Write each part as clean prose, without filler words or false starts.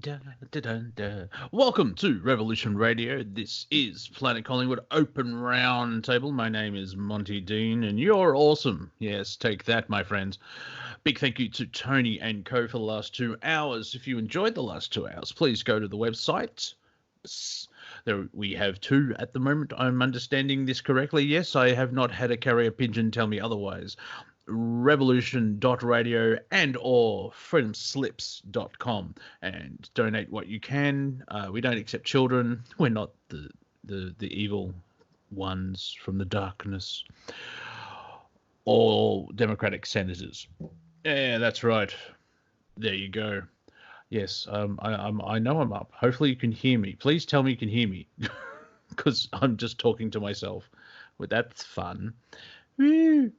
Da, da, da, da. Welcome to Revolution Radio. This is Planet Collingwood Open Round Table. My name is Monty Dean, and you're awesome. Yes, take that, my friends. Big thank you to Tony and Co for the last 2 hours. If you enjoyed the last 2 hours, please go to the website. There we have 2 at the moment. I'm understanding this correctly. Yes, I have not had a carrier pigeon tell me otherwise. Revolution.radio and or freedomslips.com, and donate what you can. We don't accept children. We're not the evil ones from the darkness or Democratic senators. Yeah, that's right. There you go. Yes, I know I'm up. Hopefully you can hear me. Please tell me you can hear me, because I'm just talking to myself. Well, that's fun. Woo.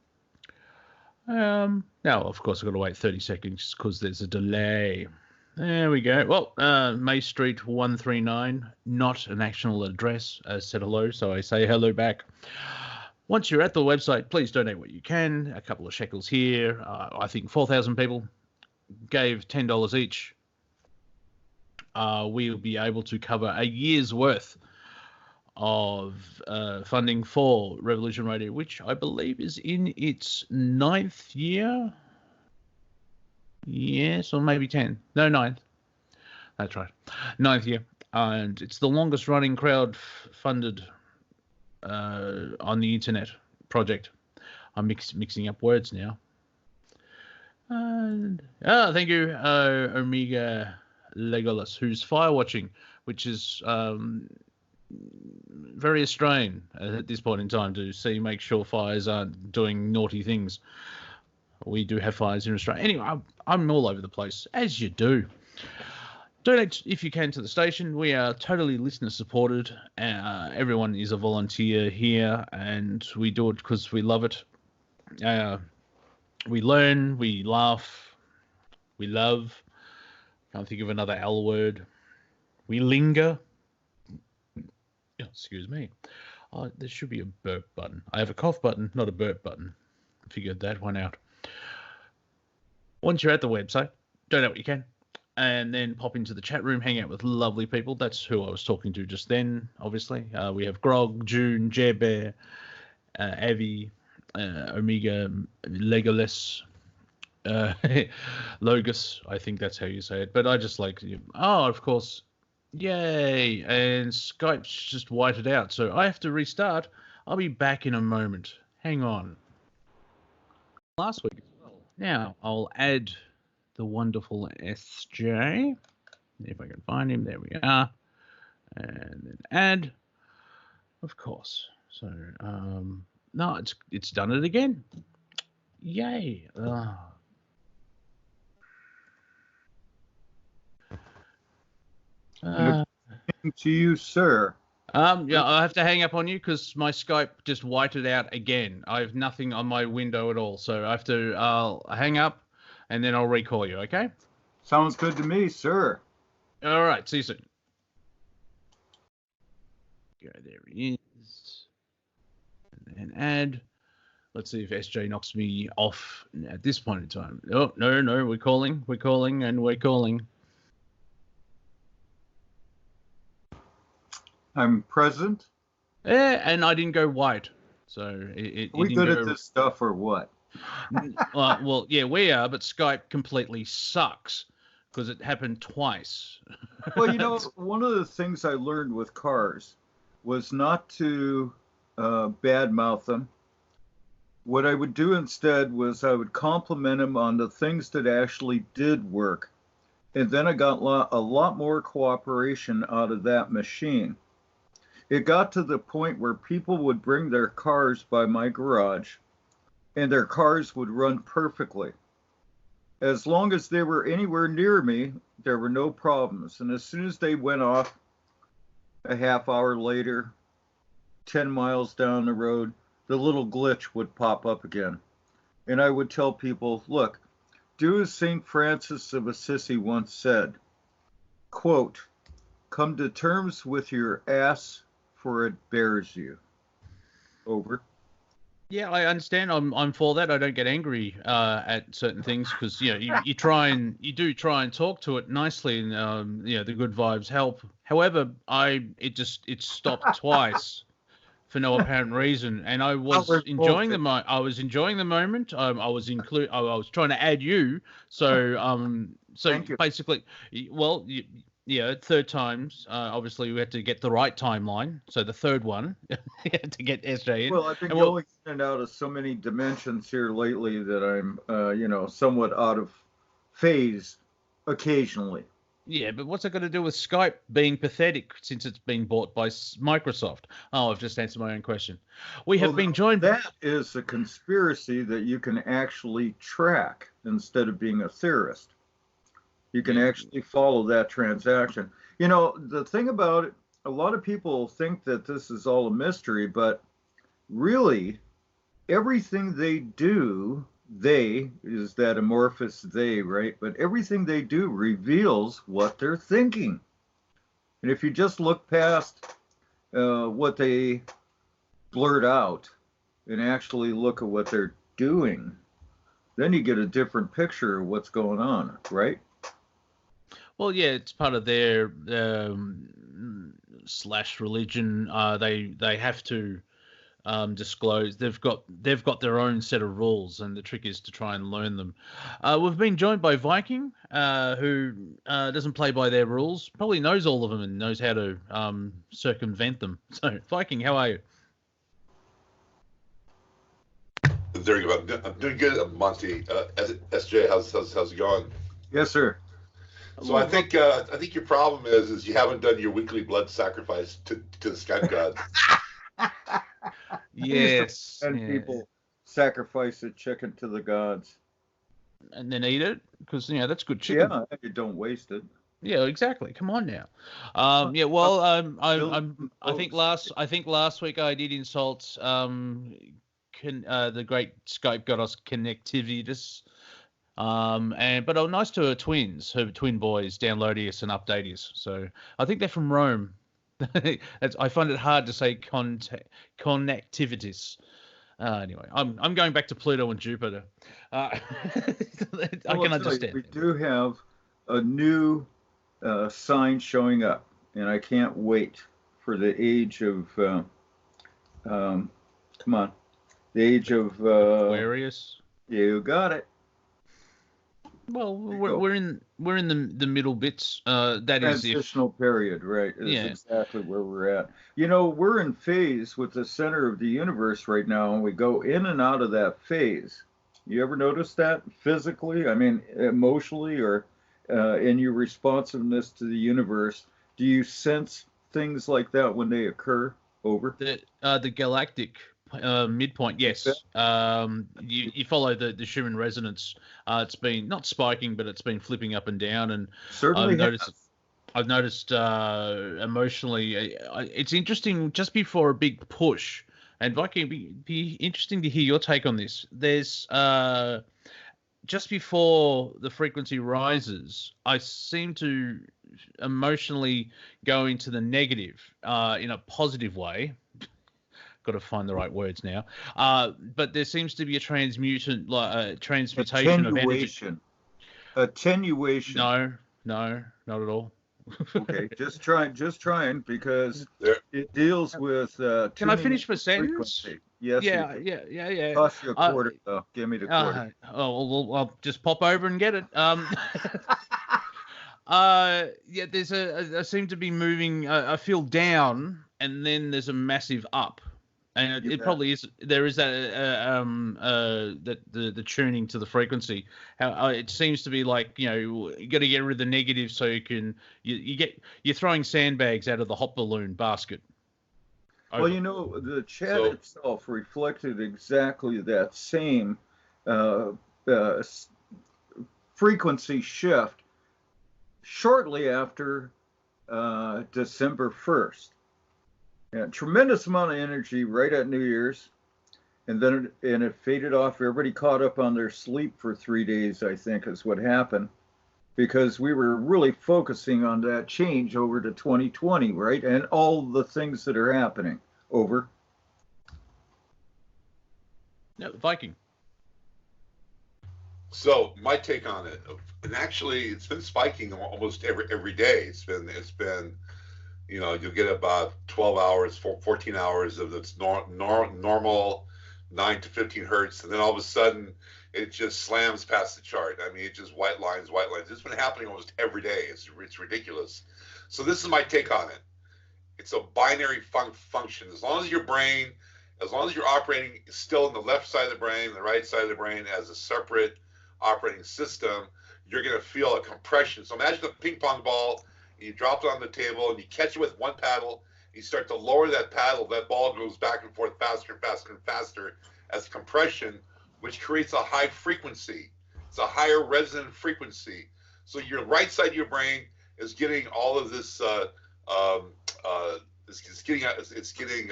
Now, of course, I've got to wait 30 seconds because there's a delay. There we go. Well, May Street 139, not an actual address. Said hello, so I say hello back. Once you're at the website, please donate what you can. A couple of shekels here. I think 4,000 people gave $10 each. We'll be able to cover a year's worth of funding for Revolution Radio, which I believe is in its 9th year. Yes, or maybe 10. No, 9th. That's right. 9th year. And it's the longest running crowd-funded on the internet project. I'm mixing up words now. And thank you, Omega Legolas, who's fire watching, which is very Australian at this point in time to make sure fires aren't doing naughty things. We do have fires in Australia. Anyway, I'm all over the place, as you do. Donate if you can to the station. We are totally listener supported. Everyone is a volunteer here, and we do it because we love it. We learn, we laugh, we love. Can't think of another L word. We linger. Excuse me. There should be a burp button. I have a cough button, not a burp button. Figured that one out. Once you're at the website, donate what you can, and then pop into the chat room, hang out with lovely people. That's who I was talking to just then, obviously. We have Grog, June, Bear, Avi, Omega, Legolas, Logus, I think that's how you say it. But I just like, of course, yay, and Skype's just whited out, so I have to restart. I'll be back in a moment. Hang on. Last week as well. Now, I'll add the wonderful SJ. If I can find him, there we are. And then add, of course. So, no, it's done it again. Yay. To you, sir. Yeah, I have to hang up on you because my Skype just whited out again. I have nothing on my window at all, so I have to hang up, and then I'll recall you. Okay? Sounds good to me, sir. All right. See you soon. Go, there he is, and then add. Let's see if SJ knocks me off at this point in time. Oh no, we're calling, and we're calling. I'm present. Yeah, and I didn't go white, so it Are we good at this stuff or what? Well, yeah, we are, but Skype completely sucks because it happened twice. Well, one of the things I learned with cars was not to badmouth them. What I would do instead was I would compliment them on the things that actually did work. And then I got a lot more cooperation out of that machine. It got to the point where people would bring their cars by my garage, and their cars would run perfectly. As long as they were anywhere near me, there were no problems. And as soon as they went off a half hour later, 10 miles down the road, the little glitch would pop up again. And I would tell people, look, do as St. Francis of Assisi once said, quote, come to terms with your ass for it bears you. Over. Yeah, I understand. I'm for that. I don't get angry at certain things because you do try and talk to it nicely, and the good vibes help. However, it stopped twice for no apparent reason, and I was Howard enjoying bullshit. I was enjoying the moment. I was trying to add you, so Thank you. basically, well, third times. Obviously, we had to get the right timeline, so the third one to get SJ in, Well, I've been and well, going in and out of so many dimensions here lately that I'm, somewhat out of phase occasionally. yeah, but what's it got to do with Skype being pathetic since it's been bought by Microsoft? Oh, I've just answered my own question. We Well, have been now, joined. that is a conspiracy that you can actually track instead of being a theorist. You can Yeah, actually follow that transaction. You know, the thing about it, a lot of people think that this is all a mystery, but really, everything they do, they is that amorphous they, right? But everything they do reveals what they're thinking. And if you just look past what they blurt out and actually look at what they're doing, then you get a different picture of what's going on, right? well, yeah, it's part of their slash religion. They have to disclose. They've got their own set of rules, and the trick is to try and learn them. We've been joined by Viking, who doesn't play by their rules. Probably knows all of them and knows how to circumvent them. So, Viking, how are you? There you go. I'm doing good, Monty. SJ, how's it going? Yes, sir. So I think your problem is you haven't done your weekly blood sacrifice to the Skype gods. I used to Yes, send yeah. people sacrifice a chicken to the gods. And then eat it because that's good chicken. Yeah, you don't waste it. Yeah, exactly. Come on now. Well, Yeah. Well, Billy Boats. I think last week I did insult the great Skype goddess connectivitis. But nice to her twins, her twin boys, downloadius and updatius. So I think they're from Rome. I find it hard to say connectivitis. Anyway, I'm going back to Pluto and Jupiter. I Well, can I'll tell you, understand. we do have a new sign showing up, and I can't wait for the age of, come on, the age of, Aquarius. you got it. Well, There you we're, go. we're in we're in the middle bits. That is if Transitional period, right, is yeah. exactly where we're at. You know, we're in phase with the center of the universe right now, and we go in and out of that phase. You ever notice that physically? I mean, emotionally, or in your responsiveness to the universe? Do you sense things like that when they occur? Over. The galactic midpoint. Yes. You follow the Schumann resonance. It's been not spiking, but it's been flipping up and down, and I've Certainly noticed has. I've noticed emotionally. It's interesting just before a big push, and Viking, be interesting to hear your take on this. There's just before the frequency rises, I seem to emotionally go into the negative in a positive way. Got to find the right words now. But there seems to be a transmutation of energy. Attenuation. Attenuation. No, no, not at all. Okay, just trying, because There, it deals with Can I tuning finish my into sentence? frequency. Yes, you Yeah, can. yeah, yeah, yeah. Toss you a Uh, quarter, though. Give me the quarter. well, I'll just pop over and get it. Yeah, I seem to be moving. I feel down, and then there's a massive up, and You it bet. probably is. There is that that the tuning to the frequency. How it seems to be like you got to get rid of the negative so you're throwing sandbags out of the hot balloon basket. Well, Over. the chat so itself reflected exactly that same uh, uh, frequency shift shortly after December 1st. Yeah, tremendous amount of energy right at New Year's, and then it faded off. Everybody caught up on their sleep for 3 days, I think, is what happened, because we were really focusing on that change over to 2020, right? And all the things that are happening. Over. No, Viking. So my take on it, and actually, it's been spiking almost every day. It's been you'll get about 12 hours, 14 hours of its normal 9 to 15 hertz, and then all of a sudden it just slams past the chart. I mean, it just white lines, white lines. It's been happening almost every day. It's ridiculous. So this is my take on it. It's a binary function. As long as you're operating still in the left side of the brain, the right side of the brain as a separate operating system, you're going to feel a compression. So imagine a ping pong ball, and you drop it on the table, and you catch it with one paddle. You start to lower that paddle. That ball goes back and forth faster and faster and faster as compression, which creates a high frequency. It's a higher resonant frequency. So your right side of your brain is getting all of this. It's getting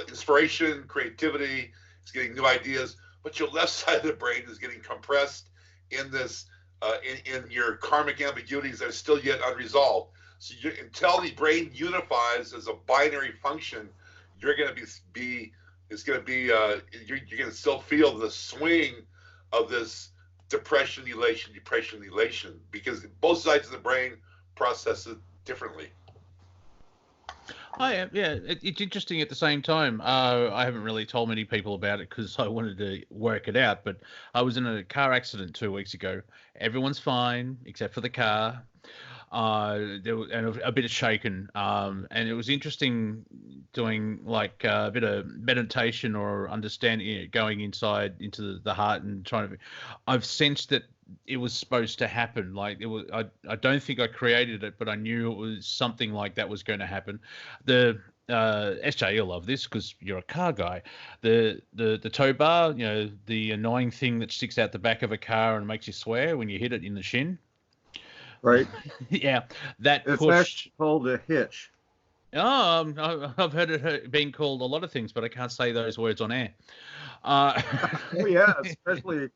inspiration, creativity. It's getting new ideas. But your left side of the brain is getting compressed in this in your karmic ambiguities that are still yet unresolved. So until the brain unifies as a binary function, you're going to be you're going to still feel the swing of this depression, elation, because both sides of the brain process it differently. Oh, yeah. It's interesting at the same time. I haven't really told many people about it because I wanted to work it out, but I was in a car accident 2 weeks ago. Everyone's fine except for the car. There was and a bit of shaken, and it was interesting doing like a bit of meditation or understanding, going inside into the heart and trying to. I've sensed that it was supposed to happen. Like it was, I don't think I created it, but I knew it was something like that was going to happen. The SJ, you'll love this because you're a car guy. The tow bar, the annoying thing that sticks out the back of a car and makes you swear when you hit it in the shin. Right. Yeah, that it's pushed. actually called a hitch. Oh, I've heard it being called a lot of things, but I can't say those words on air. Oh, yeah, especially.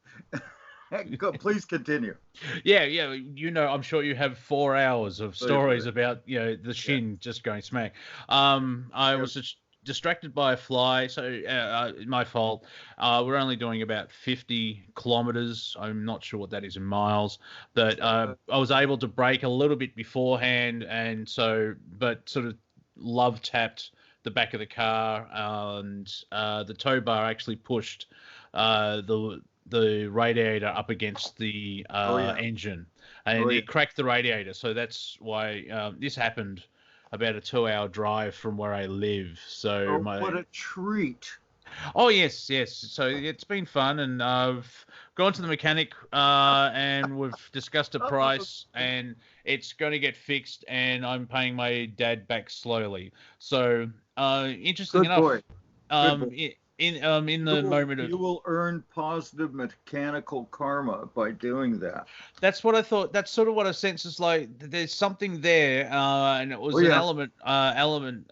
Please continue. Yeah. I'm sure you have 4 hours of stories about the shin just going smack. I was just distracted by a fly, so my fault. We're only doing about 50 kilometers. I'm not sure what that is in miles, but I was able to brake a little bit beforehand, and but sort of love tapped the back of the car, and the tow bar actually pushed the radiator up against the engine, and it cracked the radiator. So that's why this happened about a 2-hour drive from where I live. So what a treat. Oh, yes. So it's been fun, and I've gone to the mechanic, and we've discussed a price, and it's going to get fixed, and I'm paying my dad back slowly. So interesting enough. Good boy. In the moment of, you will earn positive mechanical karma by doing that. That's what I thought. That's sort of what I sense is like there's something there, and it was an element.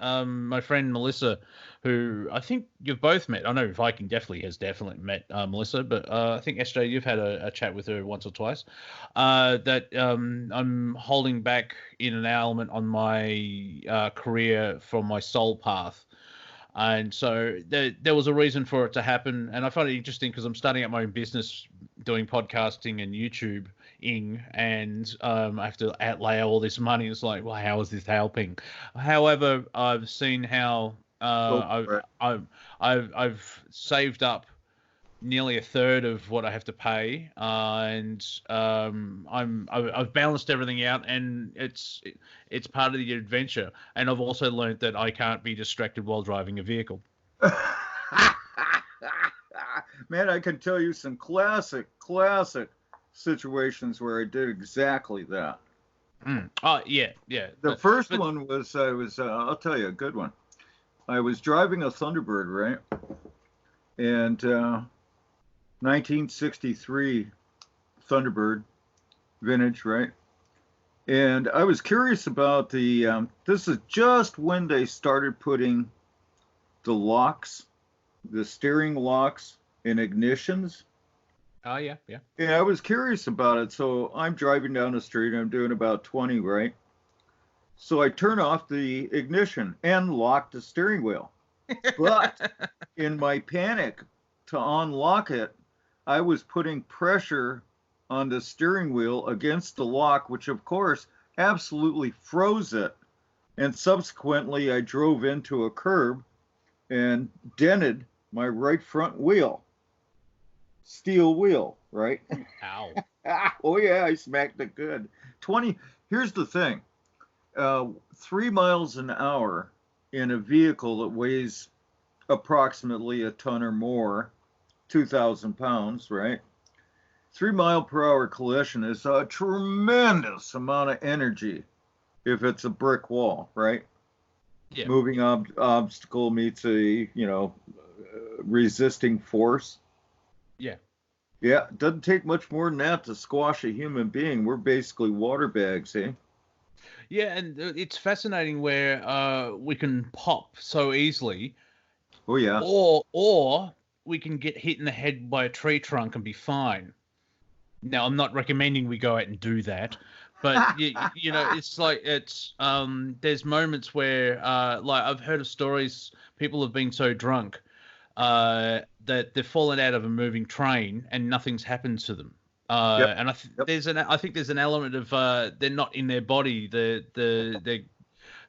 My friend Melissa, who I think you've both met. I know Viking definitely met Melissa, but I think SJ, you've had a chat with her once or twice. That I'm holding back in an element on my career from my soul path. And so there was a reason for it to happen. And I find it interesting because I'm starting up my own business doing podcasting and YouTubing, and I have to outlay all this money. It's like, well, how is this helping? However, I've seen how I've saved up nearly a third of what I have to pay, and I've balanced everything out, and it's part of the adventure. And I've also learned that I can't be distracted while driving a vehicle. Man, I can tell you some classic situations where I did exactly that. Oh, yeah. The first one was I'll tell you a good one. I was driving a Thunderbird, right? And 1963 Thunderbird, vintage, right? And I was curious about this is just when they started putting the locks, the steering locks in ignitions. Oh, yeah. And I was curious about it. So I'm driving down the street, and I'm doing about 20, right? So I turn off the ignition and lock the steering wheel. But in my panic, to unlock it, I was putting pressure on the steering wheel against the lock, which of course absolutely froze it. And subsequently, I drove into a curb and dented my right front wheel. Steel wheel, right? Ow. Oh yeah, I smacked it good. 20. Here's the thing. 3 miles an hour in a vehicle that weighs approximately a ton or more, 2,000 pounds, right? 3 mile per hour collision is a tremendous amount of energy if it's a brick wall, right? Yeah. Moving obstacle meets a, resisting force. Yeah. Yeah, it doesn't take much more than that to squash a human being. We're basically water bags, eh? Yeah, and it's fascinating where we can pop so easily, Oh yeah. or we can get hit in the head by a tree trunk and be fine. Now, I'm not recommending we go out and do that, but it's like there's moments where like I've heard of stories, people have been so drunk that they've fallen out of a moving train and nothing's happened to them. Yep. And I think there's an element of they're not in their body.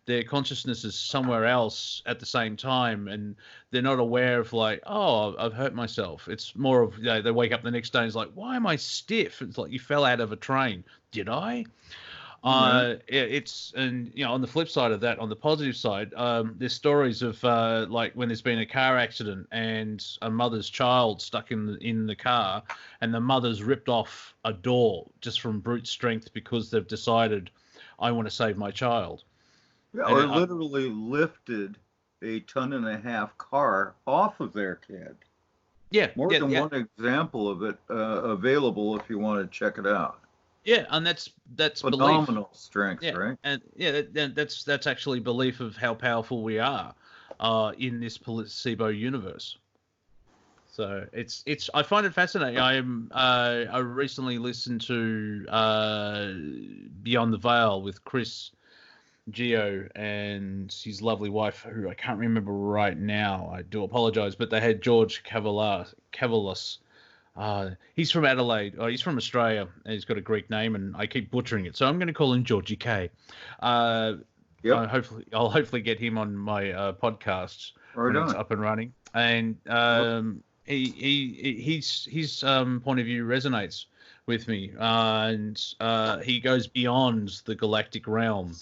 Their consciousness is somewhere else at the same time, and they're not aware of like, oh, I've hurt myself. It's more of they wake up the next day and it's like, why am I stiff? It's like you fell out of a train. Did I? It's and on the flip side of that, on the positive side, there's stories of like when there's been a car accident and a mother's child stuck in the car, and the mother's ripped off a door just from brute strength because they've decided, I want to save my child. Yeah, or literally lifted a 1.5-ton car off of their kid. Yeah, More than one example of it available if you want to check it out. Yeah, and that's phenomenal belief. Strength, yeah. Right? And that's actually belief of how powerful we are in this placebo universe. So it's I find it fascinating. I recently listened to Beyond the Veil with Chris Geo and his lovely wife, who I can't remember right now. I do apologize, but they had George Cavalos. He's from Adelaide. He's from Australia, and he's got a Greek name, and I keep butchering it, so I'm going to call him Georgie K. Yep. I'll hopefully get him on my podcast when it's up and running. And his point of view resonates with me, and he goes beyond the galactic realm.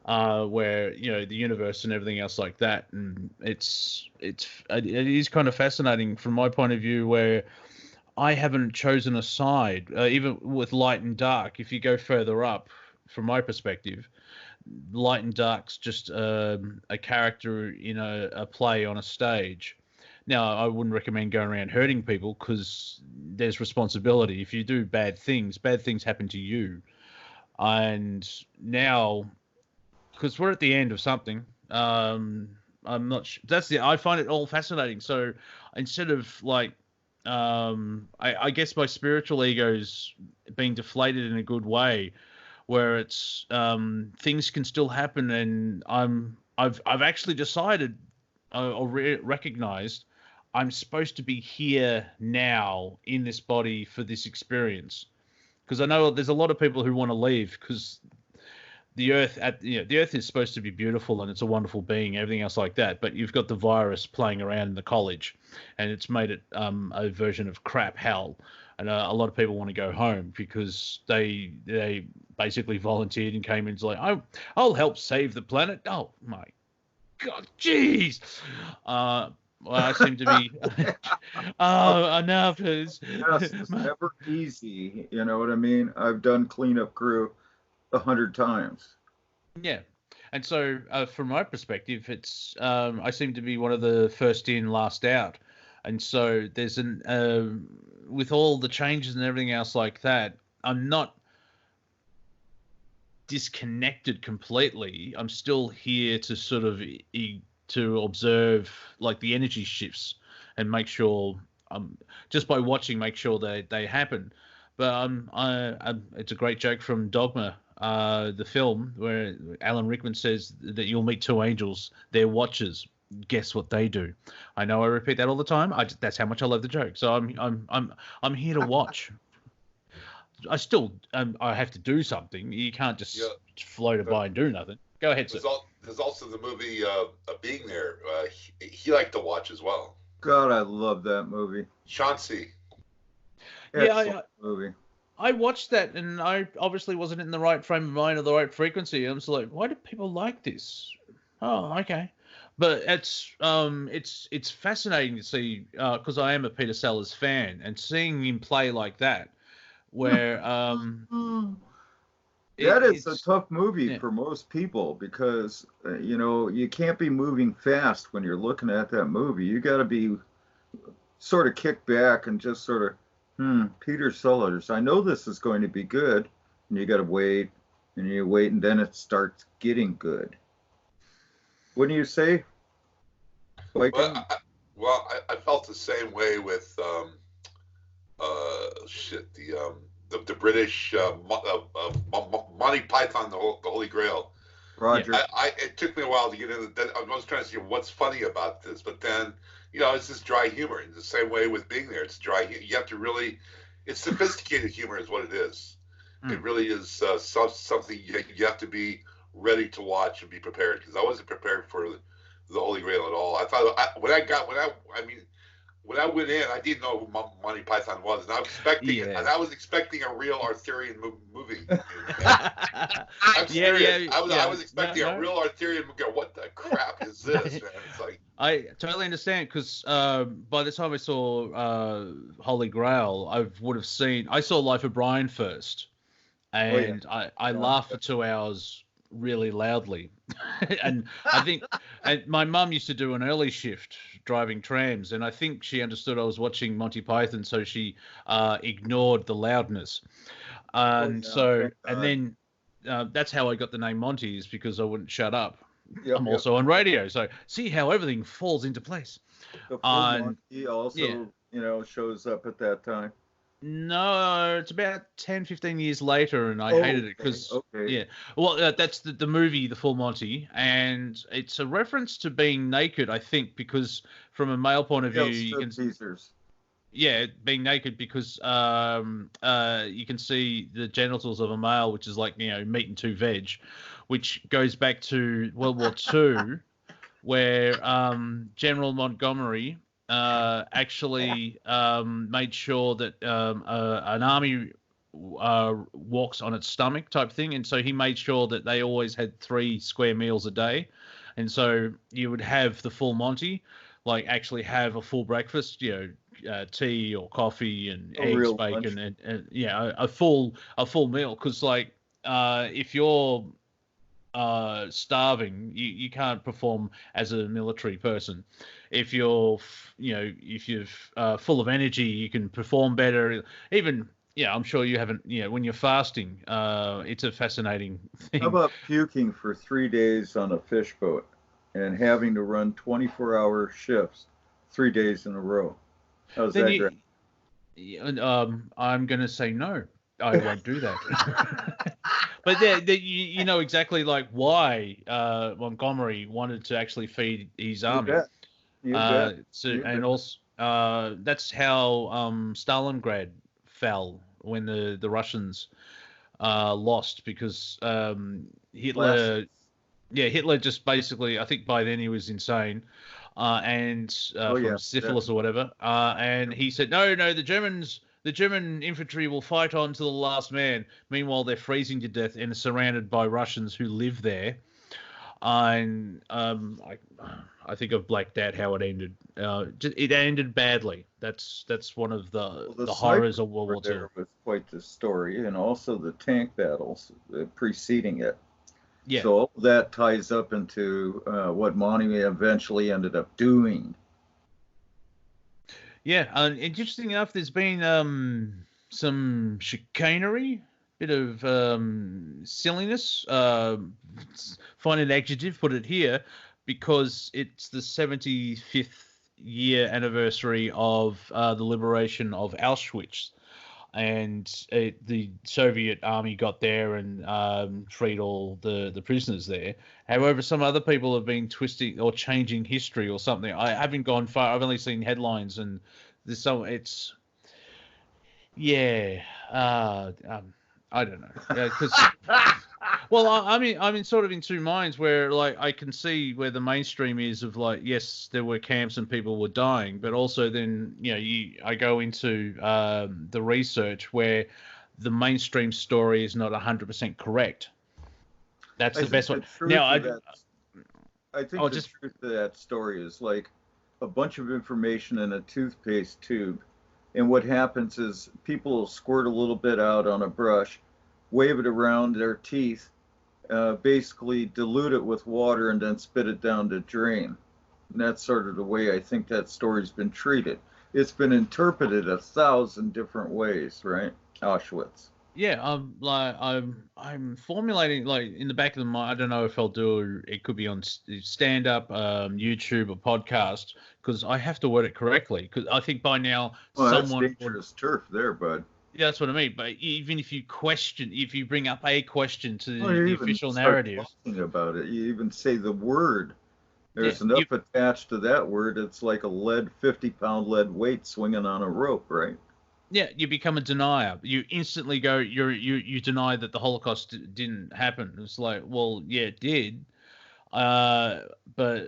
Where the universe and everything else like that, and it is kind of fascinating from my point of view, where I haven't chosen a side, even with light and dark. If you go further up, from my perspective, light and dark's just a character in a play on a stage. Now, I wouldn't recommend going around hurting people because there's responsibility. If you do bad things happen to you. And now, because we're at the end of something. I'm not sure. I find it all fascinating. So instead of like, I guess my spiritual ego's being deflated in a good way, where it's things can still happen, and I've actually decided or recognized I'm supposed to be here now in this body for this experience, because I know there's a lot of people who want to leave because the Earth the Earth is supposed to be beautiful and it's a wonderful being, everything else like that. But you've got the virus playing around in the college, and it's made it a version of crap hell. And a lot of people want to go home because they basically volunteered and came in and like, I'll help save the planet. Oh my God, jeez. Well, I seem to be. Enough is. Yes, it's never easy. You know what I mean? I've done cleanup crew 100 times. Yeah, and so from my perspective, it's I seem to be one of the first in, last out, and so there's with all the changes and everything else like that, I'm not disconnected completely. I'm still here to sort of to observe like the energy shifts and make sure just by watching, make sure they happen. But it's a great joke from Dogma, the film, where Alan Rickman says that you'll meet two angels. They're watchers. guess what they do. I know I repeat that all the time. That's how much I love the joke. So I'm here to watch. I still I have to do something. You can't just float by and do nothing. Go ahead, sir. There's also the movie Being There. He liked to watch as well. God, I love that movie. Chauncey. Excellent movie. I watched that, and I obviously wasn't in the right frame of mind or the right frequency. I'm just like, why do people like this? Oh, okay. But it's fascinating to see because I am a Peter Sellers fan, and seeing him play like that, where that is a tough movie for most people because you can't be moving fast when you're looking at that movie. You got to be sort of kicked back and just sort of Peter Sellers, I know this is going to be good, and you got to wait, and then it starts getting good. Wouldn't you say? Well, I felt the same way with the British Monty Python, the Holy Grail. Roger. It took me a while to get into that. I was trying to see what's funny about this, but then it's just dry humor. In the same way with Being There, it's dry. You have to really, it's sophisticated humor, is what it is. It really is something you have to be ready to watch and be prepared. Because I wasn't prepared for the Holy Grail at all. I thought when I went in, I didn't know who Monty Python was, and I was expecting a real Arthurian movie. I'm serious. I was expecting a real Arthurian movie. What the crap is this, man? It's like, I totally understand because by the time I saw Holy Grail, I saw Life of Brian first, and I laughed for 2 hours really loudly. And I think my mum used to do an early shift driving trams, and I think she understood I was watching Monty Python, so she ignored the loudness. And then that's how I got the name Monty, is because I wouldn't shut up. I'm also on radio, so see how everything falls into place. The full Monty also, shows up at that time. No, it's about 10, 15 years later, and I hated it because, well, that's the movie, The Full Monty, and it's a reference to being naked, I think, because from a male point of view, you can being naked because you can see the genitals of a male, which is like, meat and two veg, which goes back to World War II, where General Montgomery actually made sure that an army walks on its stomach type thing, and so he made sure that they always had 3 square meals a day, and so you would have the full Monty, like actually have a full breakfast, tea or coffee and eggs, bacon, and a full meal, because like if you're starving, you can't perform as a military person. If you're full of energy, you can perform better. Even I'm sure you haven't. When you're fasting, it's a fascinating thing. How about puking for 3 days on a fish boat and having to run 24-hour shifts 3 days in a row? How's that great? I'm going to say no. I won't do that. But you know exactly like why Montgomery wanted to actually feed his army. You bet. And also that's how Stalingrad fell when the Russians lost, because Hitler just basically, I think by then he was insane, and from syphilis or whatever, and he said no, the German infantry will fight on to the last man. Meanwhile, they're freezing to death and surrounded by Russians who live there. And I think I've blacked out how it ended. It ended badly. That's one of the horrors of World War II. Was quite the story, and also the tank battles preceding it. Yeah. So all that ties up into what Monty eventually ended up doing. Yeah, and interesting enough, there's been some chicanery, bit of silliness. Find an adjective, put it here, because it's the 75th year anniversary of the liberation of Auschwitz. and the Soviet army got there and freed all the prisoners there. However, some other people have been twisting or changing history or something. I haven't gone far. I've only seen headlines, and there's some. It's yeah. I don't know. Because well, I'm in sort of in two minds where like I can see where the mainstream is of like, yes, there were camps and people were dying, but also then I go into the research where the mainstream story is not 100% correct. That's the best one. Now I think the truth of that story is like a bunch of information in a toothpaste tube. And what happens is people will squirt a little bit out on a brush, wave it around their teeth, basically dilute it with water, and then spit it down the drain. And that's sort of the way I think that story's been treated. It's been interpreted 1,000 different ways, right? Auschwitz. Yeah, I'm formulating like in the back of the mind. I don't know if I'll do it. Could be on stand up, YouTube, or podcast, because I have to word it correctly. Because I think by now someone that's dangerous turf there, bud. Yeah, that's what I mean. But even if you bring up a question to the official narrative about it, you even say the word. There's enough attached to that word. It's like a 50-pound lead weight swinging on a rope, right? Yeah, you become a denier. You instantly go, you deny that the Holocaust didn't happen. It's like, well, yeah, it did, but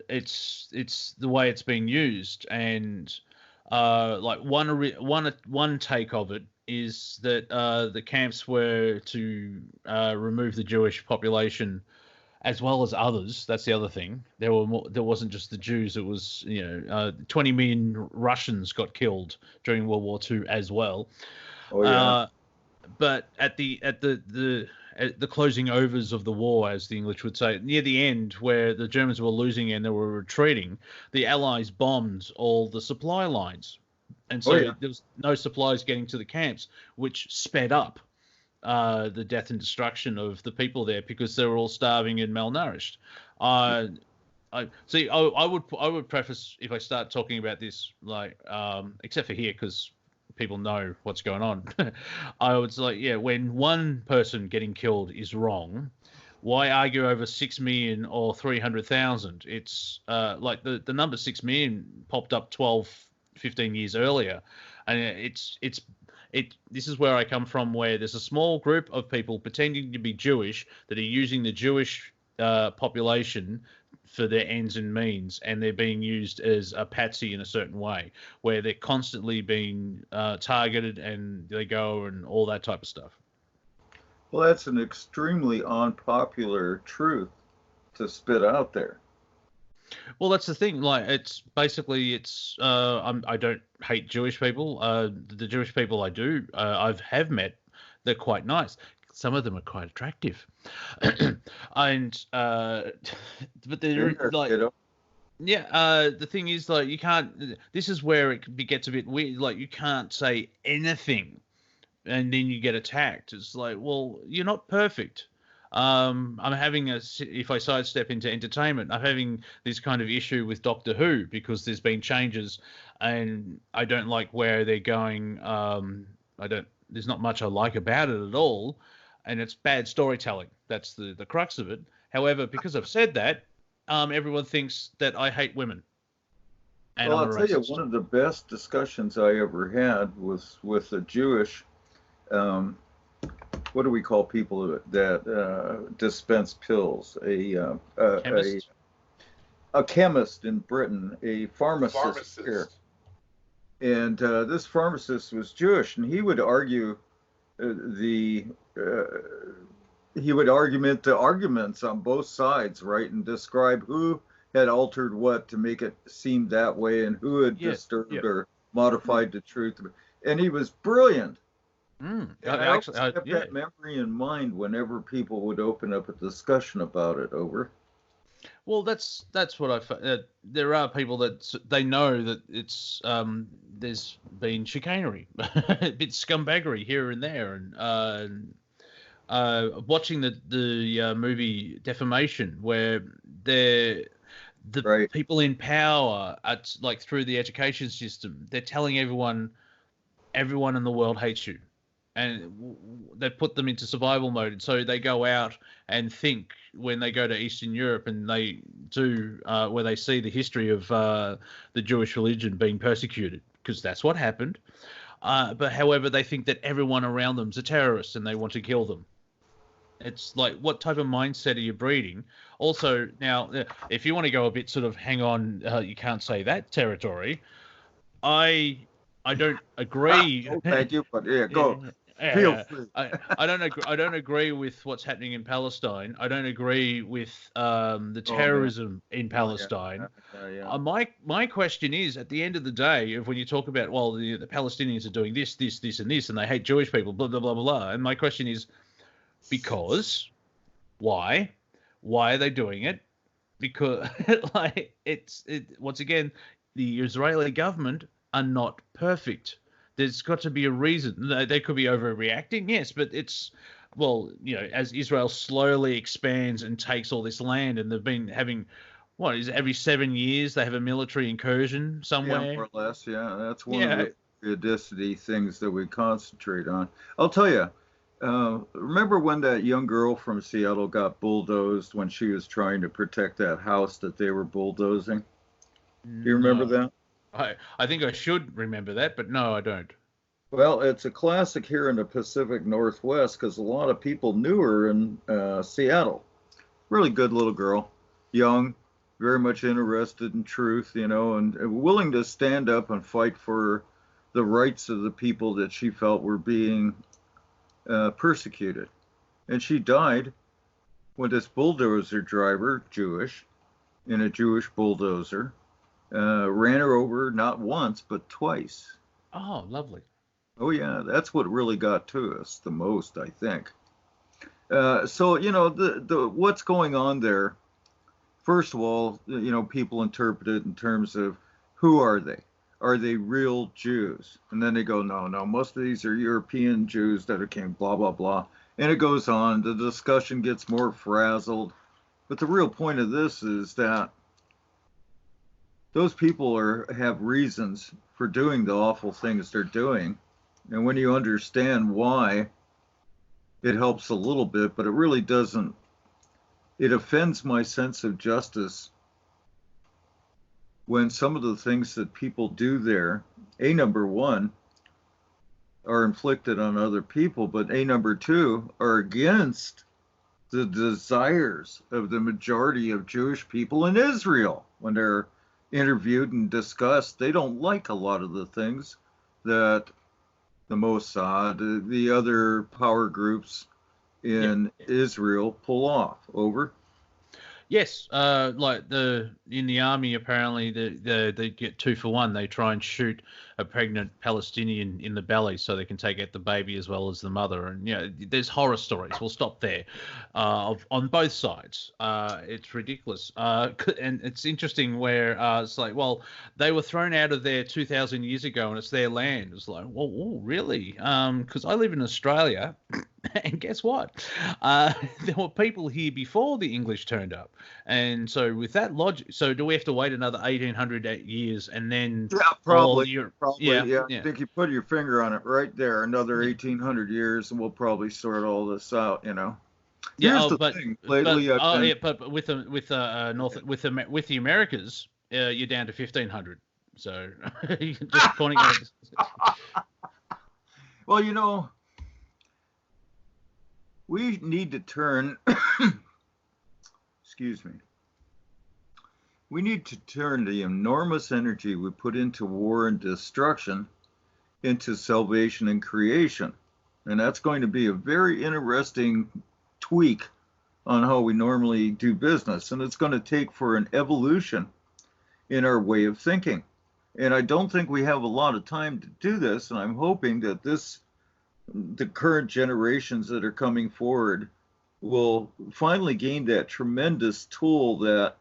it's the way it's being used, and like one take of it is that the camps were to remove the Jewish population as well as others. That's the other thing. There wasn't just the Jews. It was 20 million Russians got killed during World War II as well. Oh yeah. But at the closing overs of the war, as the English would say, near the end, where the Germans were losing and they were retreating, the Allies bombed all the supply lines, and so there was no supplies getting to the camps, which sped up the death and destruction of the people there because they were all starving and malnourished. I would preface if I start talking about this, like, except for here because people know what's going on. I would say, yeah, when one person getting killed is wrong, why argue over 6 million or 300,000? It's like the number 6 million popped up 12-15 years earlier, and this is where I come from, where there's a small group of people pretending to be Jewish that are using the Jewish population for their ends and means, and they're being used as a patsy in a certain way, where they're constantly being targeted, and they go and all that type of stuff. Well, that's an extremely unpopular truth to spit out there. Well, that's the thing. Like, it's basically, I don't hate Jewish people. The Jewish people I do, have met. They're quite nice. Some of them are quite attractive, and but they're like, the thing is, like, you can't. This is where it gets a bit weird. Like, you can't say anything, and then you get attacked. It's like, well, you're not perfect. I'm having if I sidestep into entertainment, I'm having this kind of issue with Doctor Who because there's been changes, and I don't like where they're going. There's not much I like about it at all, and it's bad storytelling. That's the crux of it. However, because I've said that, everyone thinks that I hate women. And I'll tell you, one of the best discussions I ever had was with a Jewish. What do we call people that dispense pills? A chemist in Britain, a pharmacist here. And this pharmacist was Jewish, and he would argue he would argument the arguments on both sides, right, and describe who had altered what to make it seem that way, and who had disturbed or modified the truth. And he was brilliant. I kept that memory in mind whenever people would open up a discussion about it. Over. Well, that's what I found. There are people that they know that it's there's been chicanery, a bit scumbaggery here and there, and watching the movie Defamation, where the people in power, like through the education system, they're telling everyone in the world hates you. and they put them into survival mode. And so they go out and think when they go to Eastern Europe and they do where they see the history of the Jewish religion being persecuted, because that's what happened. But however, they think that everyone around them's a terrorist and they want to kill them. It's like, what type of mindset are you breeding? Also, now, if you want to go a bit sort of hang on, you can't say that territory. I don't agree. Oh, thank you, but yeah, go. Yeah, Feel yeah. free. I don't agree. I don't agree with what's happening in Palestine. I don't agree with the Oh, man. terrorism in Palestine. Yeah. My question is, at the end of the day, if when you talk about, well, the Palestinians are doing this, and this, and they hate Jewish people, blah blah blah blah blah, and my question is, because why are they doing it? Because like once again, the Israeli government are not perfect. There's got to be a reason. They could be overreacting, yes, but it's, well, as Israel slowly expands and takes all this land, and they've been having, what is it, every 7 years they have a military incursion somewhere? Yeah, more or less, yeah. That's one of the periodicity things that we concentrate on. I'll tell you, remember when that young girl from Seattle got bulldozed when she was trying to protect that house that they were bulldozing? Do you remember that? I think I should remember that, but no, I don't. Well, it's a classic here in the Pacific Northwest because a lot of people knew her in Seattle. Really good little girl, young, very much interested in truth, and willing to stand up and fight for the rights of the people that she felt were being persecuted. And she died when this bulldozer driver, Jewish, in a Jewish bulldozer, ran her over not once, but twice. Oh, lovely. Oh, yeah, that's what really got to us the most, I think. So, the what's going on there, first of all, people interpret it in terms of who are they? Are they real Jews? And then they go, no, most of these are European Jews that came, blah, blah, blah. And it goes on. The discussion gets more frazzled. But the real point of this is that those people have reasons for doing the awful things they're doing. And when you understand why, it helps a little bit, but it really doesn't. It offends my sense of justice when some of the things that people do there, number one, are inflicted on other people, but number two, are against the desires of the majority of Jewish people in Israel. When they're interviewed and discussed, they don't like a lot of the things that the Mossad, the other power groups in Israel pull off. Over. Yes, like in the army, apparently they get 2 for 1. They try and shoot a pregnant Palestinian in the belly so they can take out the baby as well as the mother. And there's horror stories. We'll stop there. On both sides, it's ridiculous. And it's interesting where it's like, well, they were thrown out of there 2,000 years ago, and it's their land. It's like, well, really? Because I live in Australia. And guess what? There were people here before the English turned up. And so with that logic, so do we have to wait another 1,800 years and then... Yeah, probably. Yeah. I think you put your finger on it right there. Another 1,800 years, and we'll probably sort all this out, Here's the thing. Lately, but with the Americas, you're down to 1,500. So just pointing out... Well, we need to turn, excuse me, we need to turn the enormous energy we put into war and destruction into salvation and creation. And that's going to be a very interesting tweak on how we normally do business. And it's going to take for an evolution in our way of thinking. And I don't think we have a lot of time to do this. And I'm hoping that the current generations that are coming forward will finally gain that tremendous tool that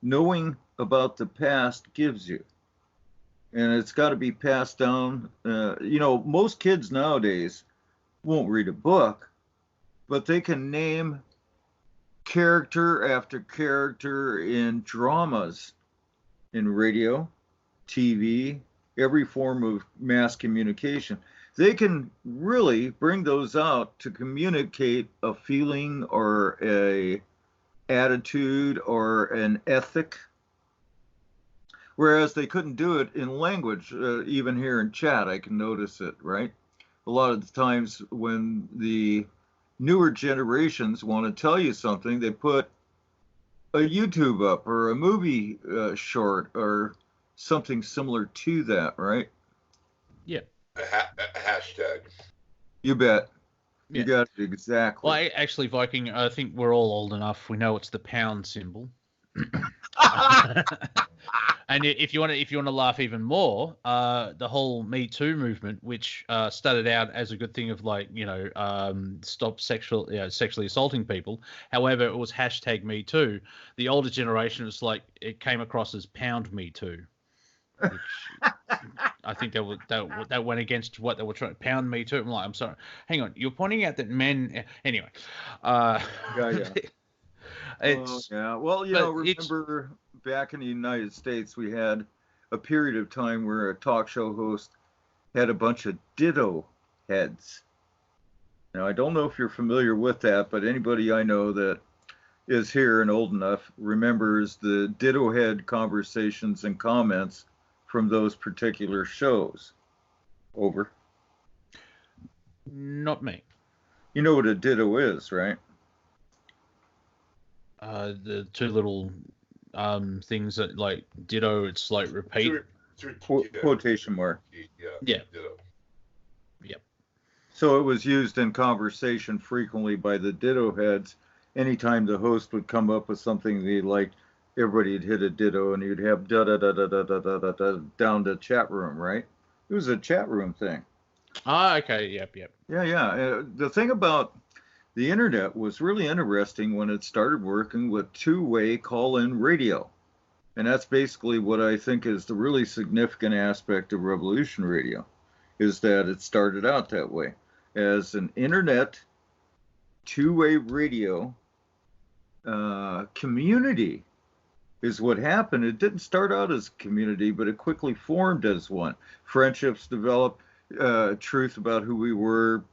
knowing about the past gives you. And it's got to be passed down. Most kids nowadays won't read a book, but they can name character after character in dramas, in radio, TV, every form of mass communication. they can really bring those out to communicate a feeling or a attitude or an ethic, whereas they couldn't do it in language. Even here in chat, I can notice it, right? A lot of the times when the newer generations want to tell you something, they put a YouTube up or a movie short or something similar to that, right? Yeah. A hashtag. You bet. Yeah. You got it exactly. Well, actually, Viking, I think we're all old enough. We know it's the pound symbol. And if you want to laugh even more, the whole Me Too movement, which started out as a good thing of like, stop sexually assaulting people. However, it was hashtag Me Too. The older generation was like, it came across as pound Me Too, which I think that went against what they were trying. Pound Me Too. I'm like, I'm sorry. Hang on, you're pointing out that men. Anyway. Yeah. It's, yeah. Well, remember back in the United States, we had a period of time where a talk show host had a bunch of ditto heads. Now, I don't know if you're familiar with that, but anybody I know that is here and old enough remembers the ditto head conversations and comments from those particular shows. Over. Not me. You know what a ditto is, right? The two little things that like ditto, it's like repeat. Quotation mark. Yeah. Ditto. Yep. So it was used in conversation frequently by the ditto heads. Anytime the host would come up with something they liked, everybody'd hit a ditto, and you'd have da da da da da da da da down the chat room, right? It was a chat room thing. Ah, okay. Yep. Yeah. The thing about the internet was really interesting when it started working with two-way call-in radio. And that's basically what I think is the really significant aspect of Revolution Radio, is that it started out that way. As an internet two-way radio community is what happened. It didn't start out as a community, but it quickly formed as one. Friendships developed, truth about who we were,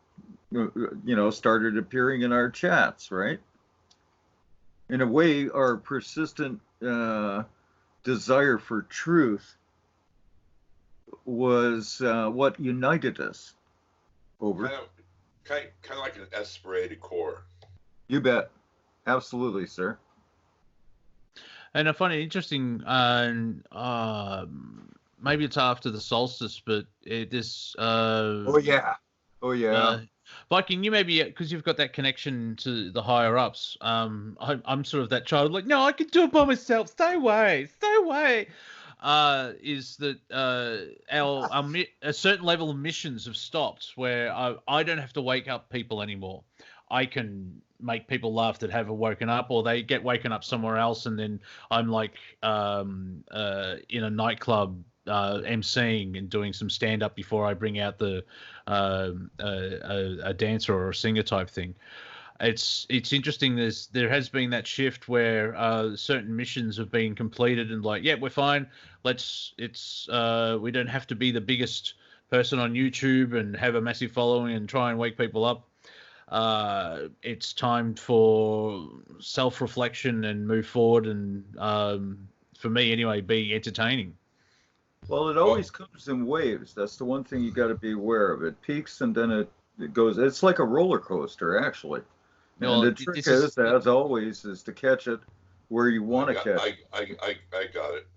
started appearing in our chats, right? In a way, our persistent desire for truth was what united us. Over. Kind of like an aspirated core. You bet. Absolutely, sir. And I find it interesting, maybe it's after the solstice, but Oh yeah. Viking, you maybe, because you've got that connection to the higher ups. I'm sort of that child, like, no, I can do it by myself. Stay away. Is that a certain level of missions have stopped where I don't have to wake up people anymore. I can make people laugh that haven't woken up, or they get woken up somewhere else, and then I'm like in a nightclub emceeing and doing some stand up before I bring out the a dancer or a singer type thing. It's interesting. There has been that shift where certain missions have been completed and like, yeah, we're fine. We don't have to be the biggest person on YouTube and have a massive following and try and wake people up. It's time for self-reflection and move forward, and for me anyway, be entertaining. Well, it always comes in waves. That's the one thing you got to be aware of. It peaks and then it goes. It's like a roller coaster, actually. And the trick is, as always, is to catch it where you want to catch it. I got it.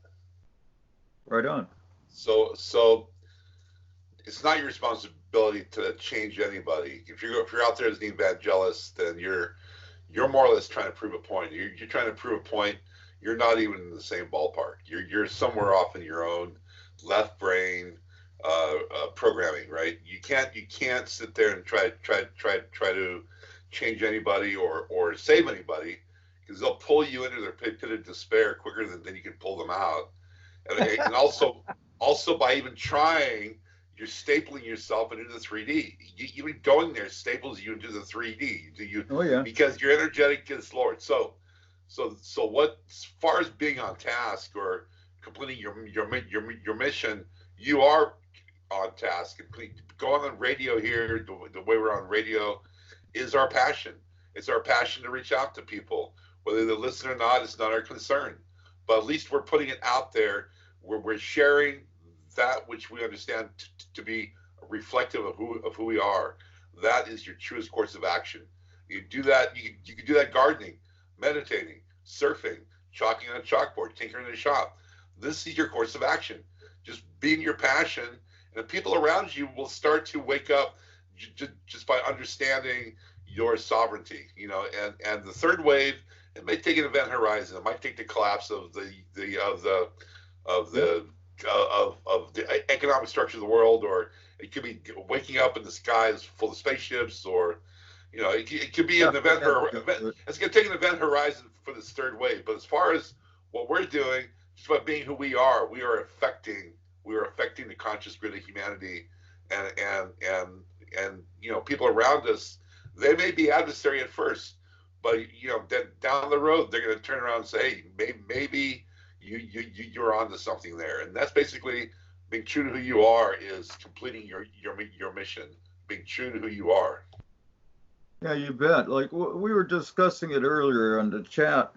Right on. So it's not your responsibility to change anybody. If you're out there as an evangelist, then you're more or less trying to prove a point. You're trying to prove a point. You're not even in the same ballpark. You're somewhere off in your own left brain programming, right? You can't sit there and try to change anybody or save anybody, because they'll pull you into their pit of despair quicker than you can pull them out. And also by even trying, you're stapling yourself into the 3D. Even going there staples you into the 3D. Oh yeah. Because your energetic is lowered. So what, as far as being on task or completing your mission, you are on task. And going on radio here, the way we're on radio, is our passion. It's our passion to reach out to people. Whether they listen or not, it's not our concern. But at least we're putting it out there. We're sharing that which we understand to be reflective of who we are. That is your truest course of action. You do that. You can do that gardening, meditating, surfing, chalking on a chalkboard, tinkering in a shop. This is your course of action. Just being your passion, and the people around you will start to wake up just by understanding your sovereignty. And the third wave, it may take an event horizon. It might take the collapse of the economic structure of the world, or it could be waking up in the skies full of spaceships, or it could be an event. It's going to take an event horizon for this third wave. But as far as what we're doing, just by being who we are affecting the conscious grid of humanity, and people around us. They may be adversary at first, but then down the road they're going to turn around and say, hey, maybe you're onto something there. And that's basically being true to who you are, is completing your mission, being true to who you are. Yeah, you bet. Like we were discussing it earlier on the chat.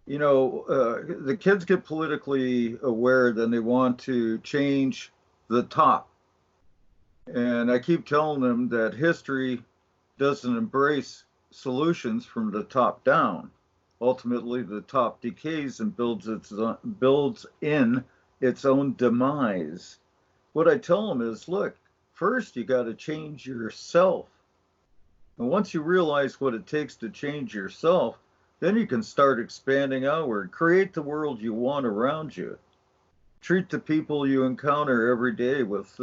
The kids get politically aware, then they want to change the top. And I keep telling them that history doesn't embrace solutions from the top down. Ultimately, the top decays and builds in its own demise. What I tell them is, look, first you got to change yourself. And once you realize what it takes to change yourself, then you can start expanding outward. Create the world you want around you. Treat the people you encounter every day with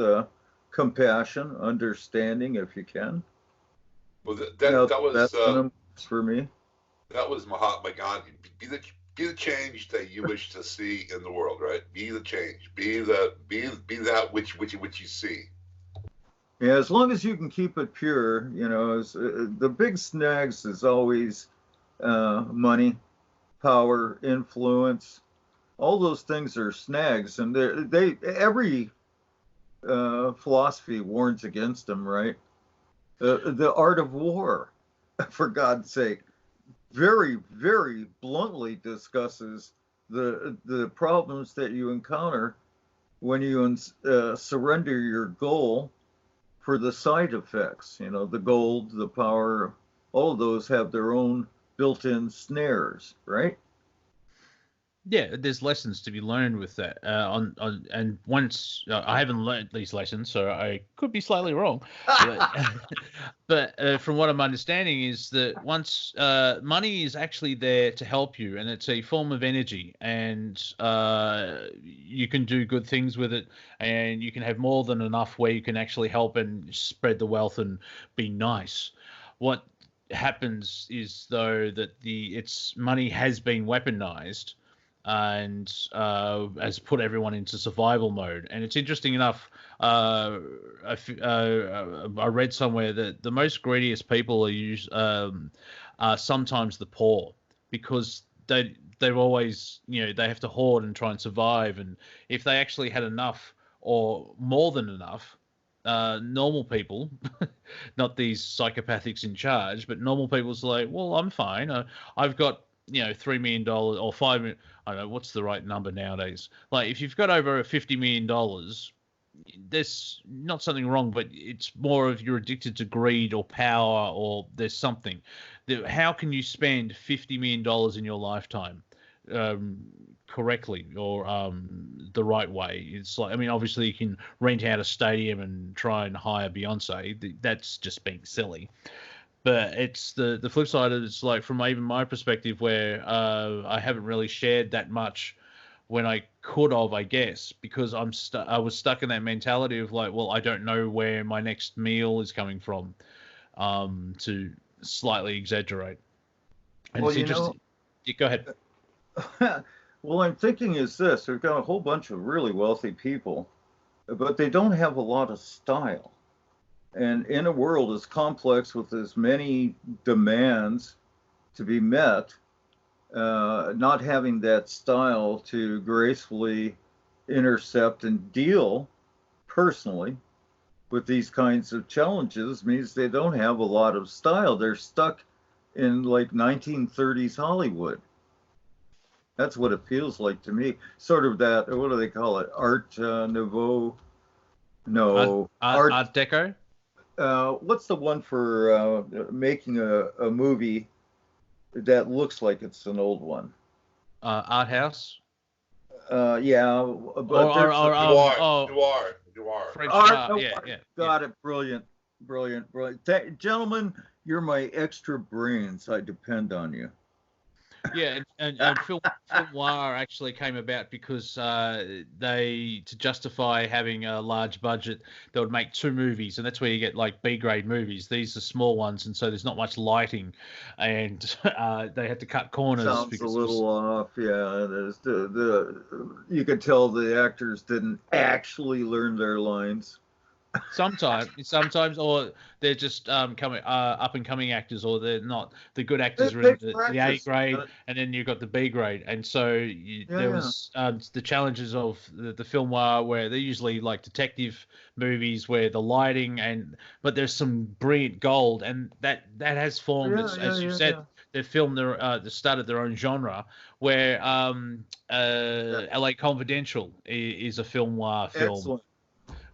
compassion, understanding, if you can. Well, that was for me. That was Mahatma Gandhi. Be the change that you wish to see in the world, right? Be the change. Be that which you see. Yeah, as long as you can keep it pure, the big snags is always money, power, influence. All those things are snags, and every philosophy warns against them, right? The art of war, for God's sake, very, very bluntly discusses the problems that you encounter when you surrender your goal for the side effects. The gold, the power, all of those have their own built-in snares, right? Yeah, there's lessons to be learned with that. And once I haven't learned these lessons, so I could be slightly wrong. But from what I'm understanding is that once money is actually there to help you, and it's a form of energy, and you can do good things with it, and you can have more than enough where you can actually help and spread the wealth and be nice. What happens is, though, that its money has been weaponized and has put everyone into survival mode. And it's interesting enough, I read somewhere that the most greediest people are sometimes the poor, because they've always, they have to hoard and try and survive. And if they actually had enough or more than enough, normal people, not these psychopathics in charge, but normal people's like, well, I'm fine. I've got $3 million or $5 million. I don't know what's the right number nowadays. Like, if you've got over $50 million, there's not something wrong, but it's more of you're addicted to greed or power, or there's something. How can you spend $50 million in your lifetime correctly or the right way? It's like, obviously you can rent out a stadium and try and hire Beyonce. That's just being silly. But it's the flip side of it's like, from even my perspective, where I haven't really shared that much when I could have, I guess, because I was stuck in that mentality of like, well, I don't know where my next meal is coming from, to slightly exaggerate. And well, it's interesting. Yeah, go ahead. Well, I'm thinking is this: we've got a whole bunch of really wealthy people, but they don't have a lot of style. And in a world as complex with as many demands to be met, not having that style to gracefully intercept and deal personally, with these kinds of challenges means they don't have a lot of style. They're stuck in like 1930s Hollywood. That's what it feels like to me. Sort of that, what do they call it? Art Nouveau? No. Art Deco? What's the one for making a movie that looks like it's an old one? Art House? Yeah. But Noir. French art, noir. yeah. Yeah. Got it. Brilliant. Gentlemen, you're my extra brains. I depend on you. Yeah, and film noir actually came about because they, to justify having a large budget, they would make two movies, and that's where you get like B-grade movies. These are small ones, and so there's not much lighting, and they had to cut corners. Sounds a little off. Yeah, there's you could tell the actors didn't actually learn their lines. Sometimes, or they're just coming up and coming actors, or they're not. The good actors are in the A grade, and then you've got the B grade, and so there was the challenges of the film noir, where they're usually like detective movies, where the lighting but there's some brilliant gold, and that has formed, as you said. They filmed they started their own genre, where LA Confidential is a film noir film. Excellent.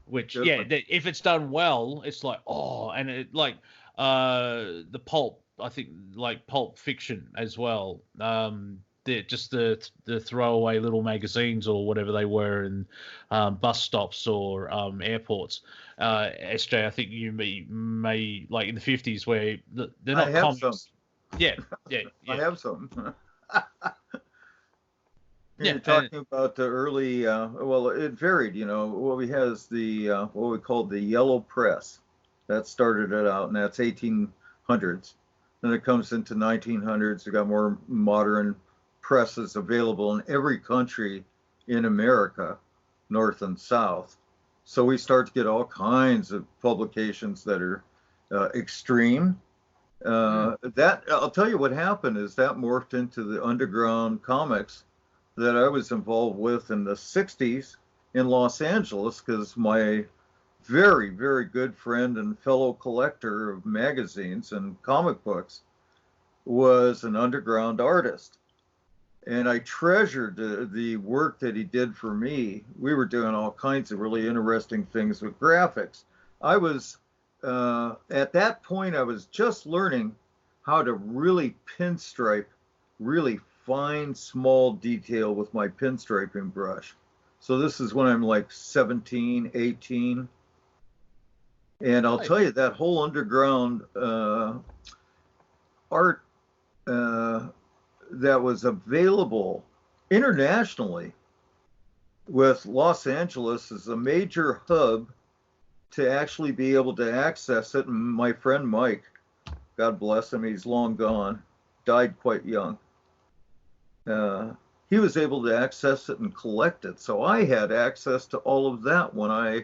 Which, if it's done well, it's like, and it like the pulp, I think, like Pulp Fiction as well. The throwaway little magazines or whatever they were in bus stops or airports. SJ, I think you may like in the 50s where they're not comics. Some. Yeah. I have some. You're talking about the early, well, it varied, what we have is what we called the yellow press. That started it out, and that's 1800s. Then it comes into 1900s. We got more modern presses available in every country in America, north and south. So we start to get all kinds of publications that are extreme. That, I'll tell you what happened is that morphed into the underground comics that I was involved with in the 60s in Los Angeles, because my very, very good friend and fellow collector of magazines and comic books was an underground artist. And I treasured the work that he did for me. We were doing all kinds of really interesting things with graphics. I was, at that point, I was just learning how to really pinstripe really fine, small detail with my pinstriping brush. So this is when I'm like 17, 18. And I'll tell you, that whole underground art that was available internationally, with Los Angeles as a major hub to actually be able to access it. And my friend Mike, God bless him, he's long gone, died quite young. He was able to access it and collect it. So I had access to all of that when I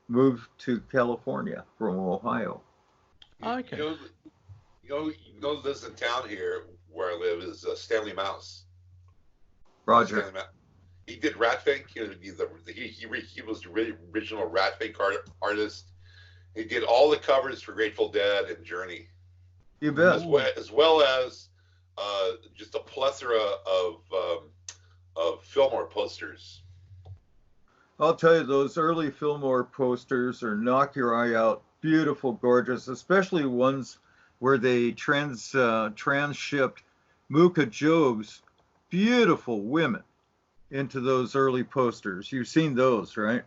moved to California from Ohio. Okay. You know, lives in town here where I live is Stanley Mouse. Roger. Stanley Mouse. He did Ratfink. He was the original Ratfink artist. He did all the covers for Grateful Dead and Journey. You bet. As well as just a plethora of Fillmore posters. I'll tell you, those early Fillmore posters are knock your eye out, beautiful, gorgeous, especially ones where they transshipped Mooka Job's beautiful women into those early posters. You've seen those, right?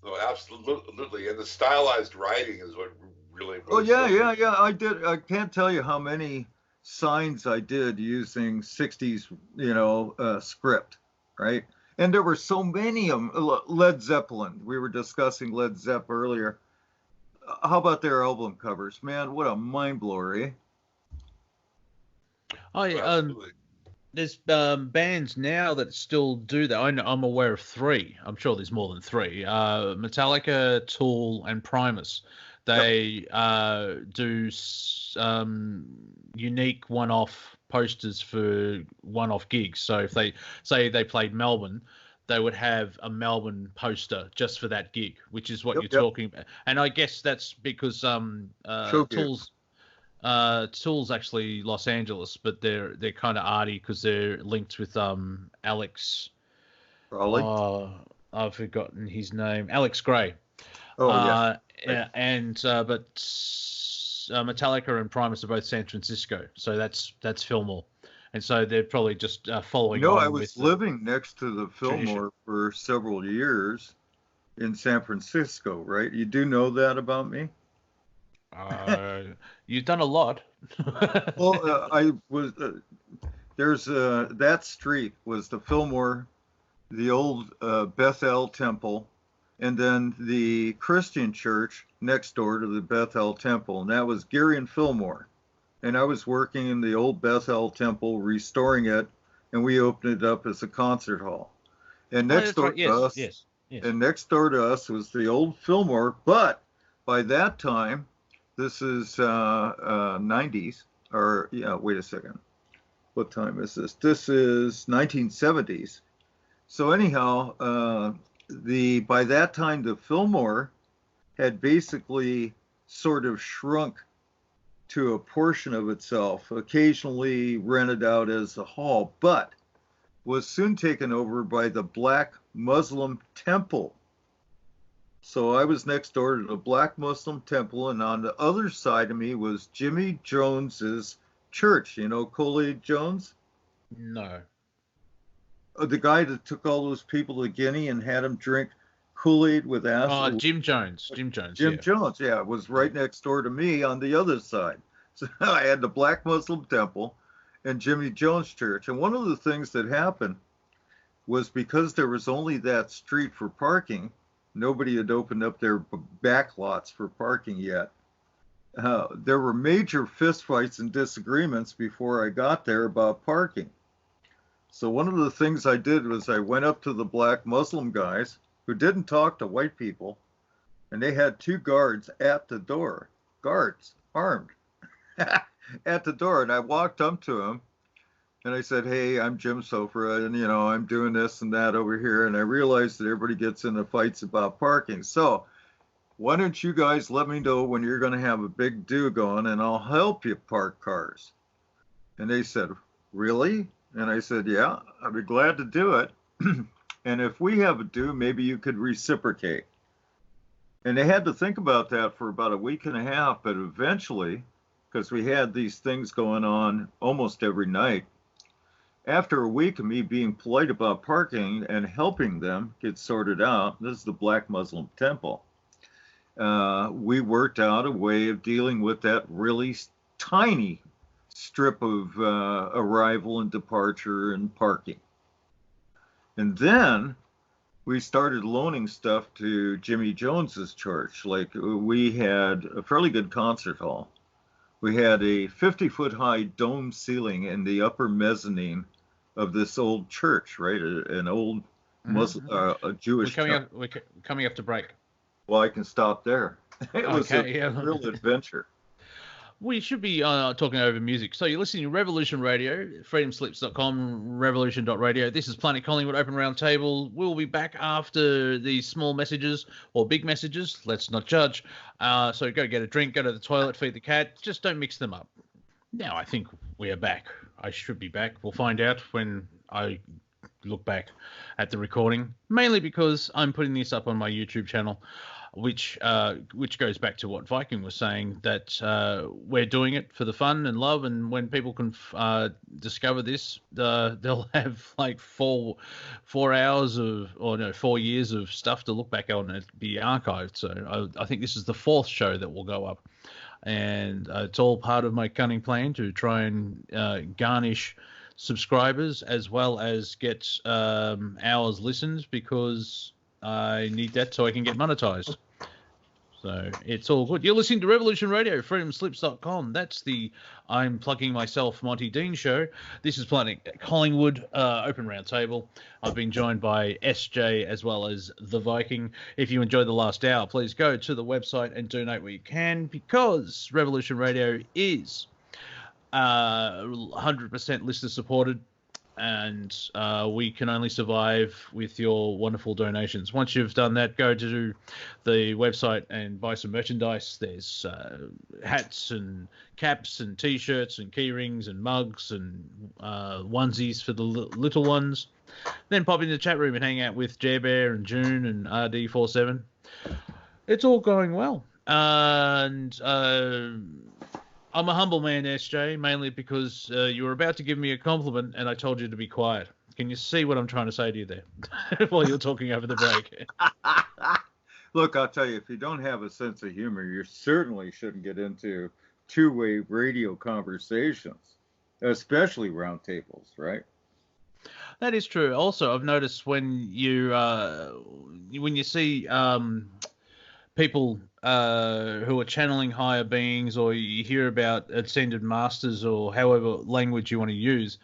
Oh, absolutely. And the stylized writing is what really was. Oh, yeah. I did. I can't tell you how many signs I did using 60s, script, right? And there were so many of them. Led Zeppelin. We were discussing Led Zepp earlier. How about their album covers? Man, what a mind blower, eh? There's bands now that still do that. I'm aware of three. I'm sure there's more than three. Metallica, Tool, and Primus. They do unique one-off posters for one-off gigs. So if they say they played Melbourne, they would have a Melbourne poster just for that gig, which is what Yep, you're yep. talking about. And I guess that's because Show gigs. Tool's actually Los Angeles, but they're kind of arty because they're linked with Alex. Probably. I've forgotten his name. Alex Gray. Oh, yeah. Yeah, and but Metallica and Primus are both San Francisco, so that's Fillmore, and so they're probably just following on I was with living next to the tradition. Fillmore for several years in San Francisco, right? You do know that about me? You've done a lot. Well, I was there's that street was the Fillmore, the old Bethel Temple, and then the Christian church next door to the Bethel Temple, and that was Geary and Fillmore. And I was working in the old Bethel Temple, restoring it, and we opened it up as a concert hall. And next door to us, and next door to us was the old Fillmore. But by that time, this is 90s, or yeah, wait a second. What time is this? This is 1970s. So anyhow, by that time, the Fillmore had basically sort of shrunk to a portion of itself, occasionally rented out as a hall, but was soon taken over by the Black Muslim Temple. So I was next door to the Black Muslim Temple, and on the other side of me was Jimmy Jones's church. You know Coolidge Jones? No. The guy that took all those people to Guinea and had them drink Kool-Aid with acid. Jim Jones. Jim Jones, yeah, was right next door to me on the other side. So I had the Black Muslim Temple and Jimmy Jones Church. And one of the things that happened was because there was only that street for parking, nobody had opened up their back lots for parking yet. There were major fistfights and disagreements before I got there about parking. So one of the things I did was I went up to the Black Muslim guys who didn't talk to white people, and they had 2 guards at the door, guards, armed, at the door. And I walked up to them, and I said, hey, I'm Jim Sofra, and, I'm doing this and that over here. And I realized that everybody gets into fights about parking. So why don't you guys let me know when you're going to have a big do going, and I'll help you park cars. And they said, really? And I said, yeah, I'd be glad to do it. And if we have a do, maybe you could reciprocate. And they had to think about that for about a week and a half, but eventually, because we had these things going on almost every night, after a week of me being polite about parking and helping them get sorted out, this is the Black Muslim Temple, we worked out a way of dealing with that really tiny strip of arrival and departure and parking. And then we started loaning stuff to Jimmy Jones's church. Like, we had a fairly good concert hall. We had a 50-foot high dome ceiling in the upper mezzanine of this old church, right? An old Muslim, a Jewish church. We're coming up to break. Well, I can stop there. It was a real adventure. We should be talking over music. So you're listening to Revolution Radio, freedomslips.com, revolution.radio. This is Planet Collingwood Open Round Table. We'll be back after these small messages or big messages. Let's not judge. So go get a drink, go to the toilet, feed the cat. Just don't mix them up. Now I think we are back. I should be back. We'll find out when I look back at the recording, mainly because I'm putting this up on my YouTube channel, which goes back to what Viking was saying, that we're doing it for the fun and love, and when people can discover this, they'll have like 4 years of stuff to look back on and be archived. So I think this is the 4th show that will go up, and it's all part of my cunning plan to try and garnish subscribers as well as get hours listened, because I need that so I can get monetized. So it's all good. You're listening to Revolution Radio, freedomslips.com. That's the I'm Plugging Myself Monty Dean show. This is Planet Collingwood Open Round Table. I've been joined by SJ as well as the Viking. If you enjoyed the last hour, please go to the website and donate where you can, because Revolution Radio is 100% listener supported. and we can only survive with your wonderful donations. Once you've done that, go to the website and buy some merchandise. There's hats and caps and T-shirts and key rings and mugs and onesies for the little ones. Then pop in the chat room and hang out with Jer Bear and June and RD47. It's all going well. And I'm a humble man, SJ, mainly because you were about to give me a compliment and I told you to be quiet. Can you see what I'm trying to say to you there while you're talking over the break? Look, I'll tell you, if you don't have a sense of humor, you certainly shouldn't get into two-way radio conversations, especially roundtables, right? That is true. Also, I've noticed when you see people who are channeling higher beings, or you hear about ascended masters, or however language you want to use,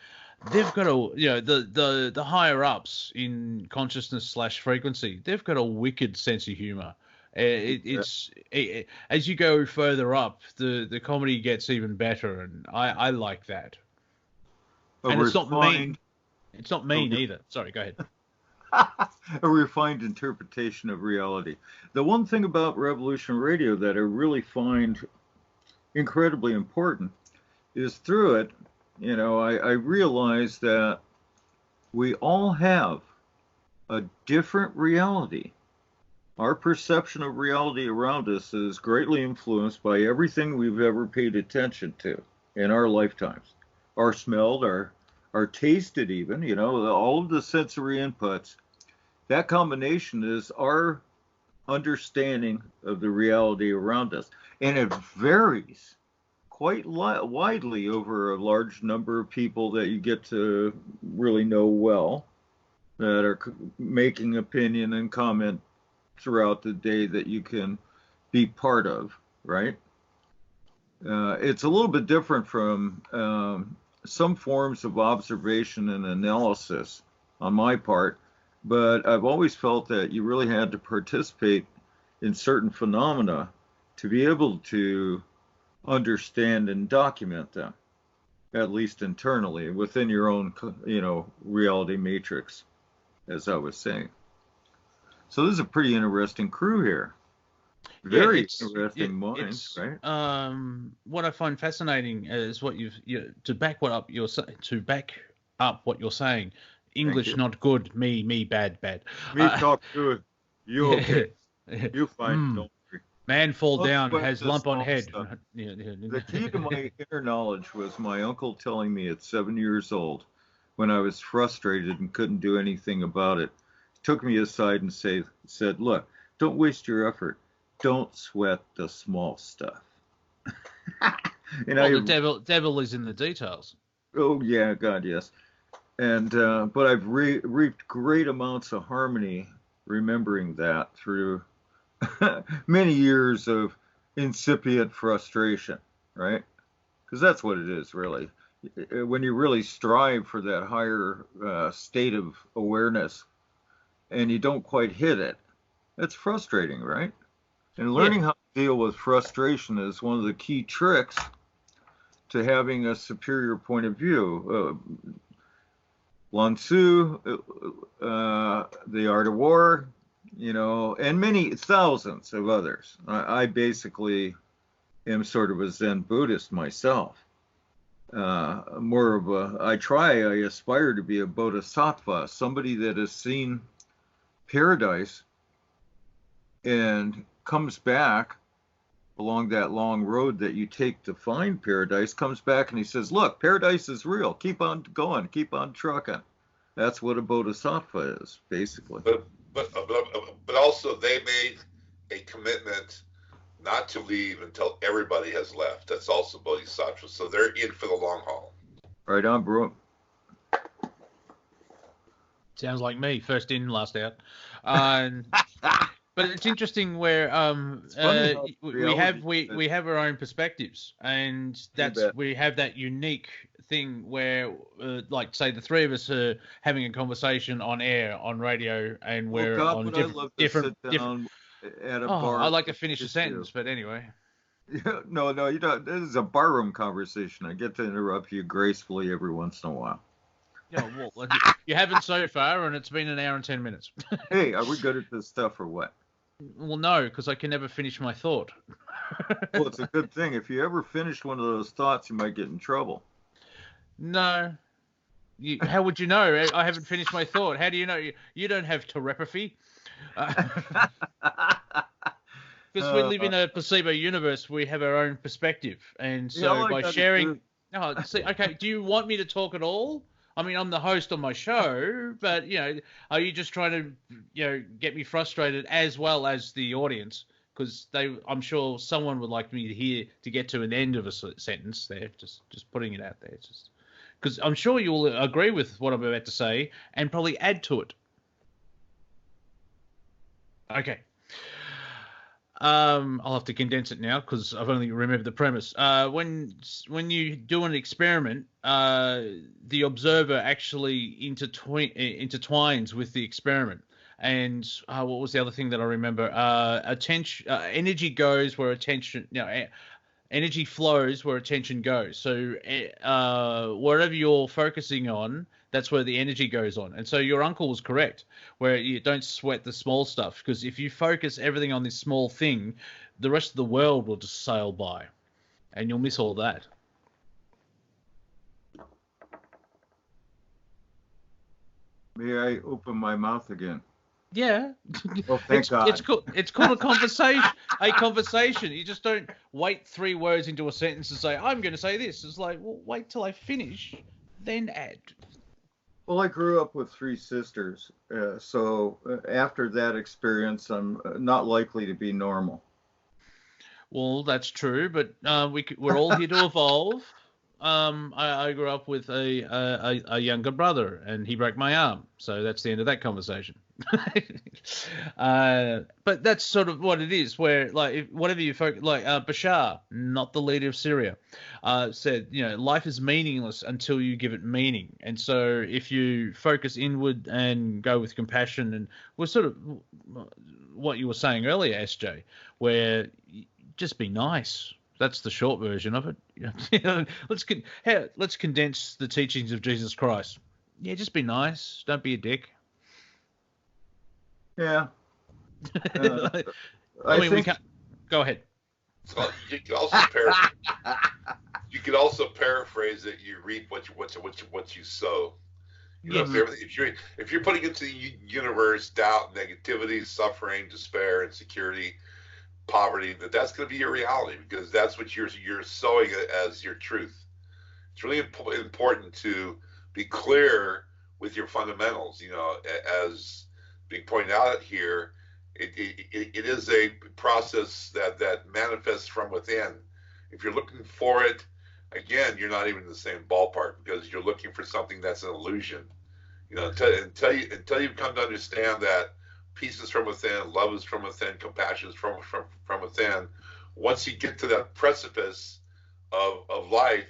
they've got the higher ups in consciousness / frequency. They've got a wicked sense of humor. As you go further up, the comedy gets even better, and I like that. And it's not mean. It's not mean either. Sorry, go ahead. A refined interpretation of reality. The one thing about Revolution Radio that I really find incredibly important is through it, I realize that we all have a different reality. Our perception of reality around us is greatly influenced by everything we've ever paid attention to in our lifetimes. Our smelled, our tasted even, all of the sensory inputs. That combination is our understanding of the reality around us. And it varies quite widely over a large number of people that you get to really know well, that are making opinion and comment throughout the day that you can be part of, right? It's a little bit different from some forms of observation and analysis on my part, but I've always felt that you really had to participate in certain phenomena to be able to understand and document them, at least internally, within your own, reality matrix, as I was saying. So this is a pretty interesting crew here. Very interesting minds, right? What I find fascinating is what to back up what you're saying. English not good, me bad. Me talk good, you okay? You fine, don't worry. Man fall down, has lump on head. The key to my inner knowledge was my uncle telling me at 7 years old, when I was frustrated and couldn't do anything about it, he took me aside and said, look, don't waste your effort. Don't sweat the small stuff. The devil is in the details. Oh, yeah, God, yes. And but I've reaped great amounts of harmony remembering that through many years of incipient frustration, right? Because that's what it is, really. When you really strive for that higher state of awareness and you don't quite hit it, it's frustrating, right? And learning how to deal with frustration is one of the key tricks to having a superior point of view. Lao Tzu, The Art of War, and many thousands of others. I basically am sort of a Zen Buddhist myself. I aspire to be a bodhisattva, somebody that has seen paradise and comes back along that long road that you take to find paradise, comes back and he says, look, paradise is real. Keep on going. Keep on trucking. That's what a bodhisattva is, basically. But also they made a commitment not to leave until everybody has left. That's also bodhisattva. So they're in for the long haul. Right on, bro. Sounds like me. First in, last out. But it's interesting where we have our own perspectives, and we have that unique thing where, like, say, the three of us are having a conversation on air, on radio, and we're on different. At a bar. I'd like to finish a sentence, but anyway. No, you don't. This is a barroom conversation. I get to interrupt you gracefully every once in a while. Well, you haven't so far, and it's been an hour and 10 minutes. Hey, are we good at this stuff or what? Well, no, because I can never finish my thought. Well, it's a good thing. If you ever finish one of those thoughts, you might get in trouble. No. How would you know? I haven't finished my thought. How do you know? You don't have telepathy. Because we live in a placebo universe, we have our own perspective. And so by sharing... No, see, okay, do you want me to talk at all? I mean, I'm the host on my show, but, are you just trying to, get me frustrated as well as the audience? Because I'm sure someone would like me to get to an end of a sentence there, just putting it out there. Just because I'm sure you'll agree with what I'm about to say and probably add to it. Okay. I'll have to condense it now because I've only remembered the premise. When you do an experiment, the observer actually intertwines with the experiment. And what was the other thing that I remember? Energy goes where attention, energy flows where attention goes. So wherever you're focusing on, that's where the energy goes on. And so your uncle was correct, where you don't sweat the small stuff, because if you focus everything on this small thing, the rest of the world will just sail by, and you'll miss all that. May I open my mouth again? Yeah. Oh, thank God. It's called a conversation. A conversation. You just don't wait 3 words into a sentence and say, I'm going to say this. It's like, well, wait till I finish, then add. Well, I grew up with 3 sisters, so after that experience, I'm not likely to be normal. Well, that's true, but we're all here to evolve. I grew up with a younger brother, and he broke my arm, so that's the end of that conversation. But that's sort of what it is, where whatever you focus, Bashar, not the leader of Syria, said, life is meaningless until you give it meaning. And so if you focus inward and go with compassion, and was sort of what you were saying earlier, SJ, where just be nice. That's the short version of it. Let's condense the teachings of Jesus Christ. Yeah, just be nice. Don't be a dick. Yeah. I mean, we can't. Go ahead. So you could also paraphrase it. You reap what you sow. Yes. If you're putting into the universe doubt, negativity, suffering, despair, insecurity, poverty, that's going to be your reality, because that's what you're sowing as your truth. It's really important to be clear with your fundamentals. As being pointed out here, it is a process that manifests from within. If you're looking for it, again, you're not even in the same ballpark, because you're looking for something that's an illusion. Until you've come to understand that peace is from within, love is from within, compassion is from within. Once you get to that precipice of life,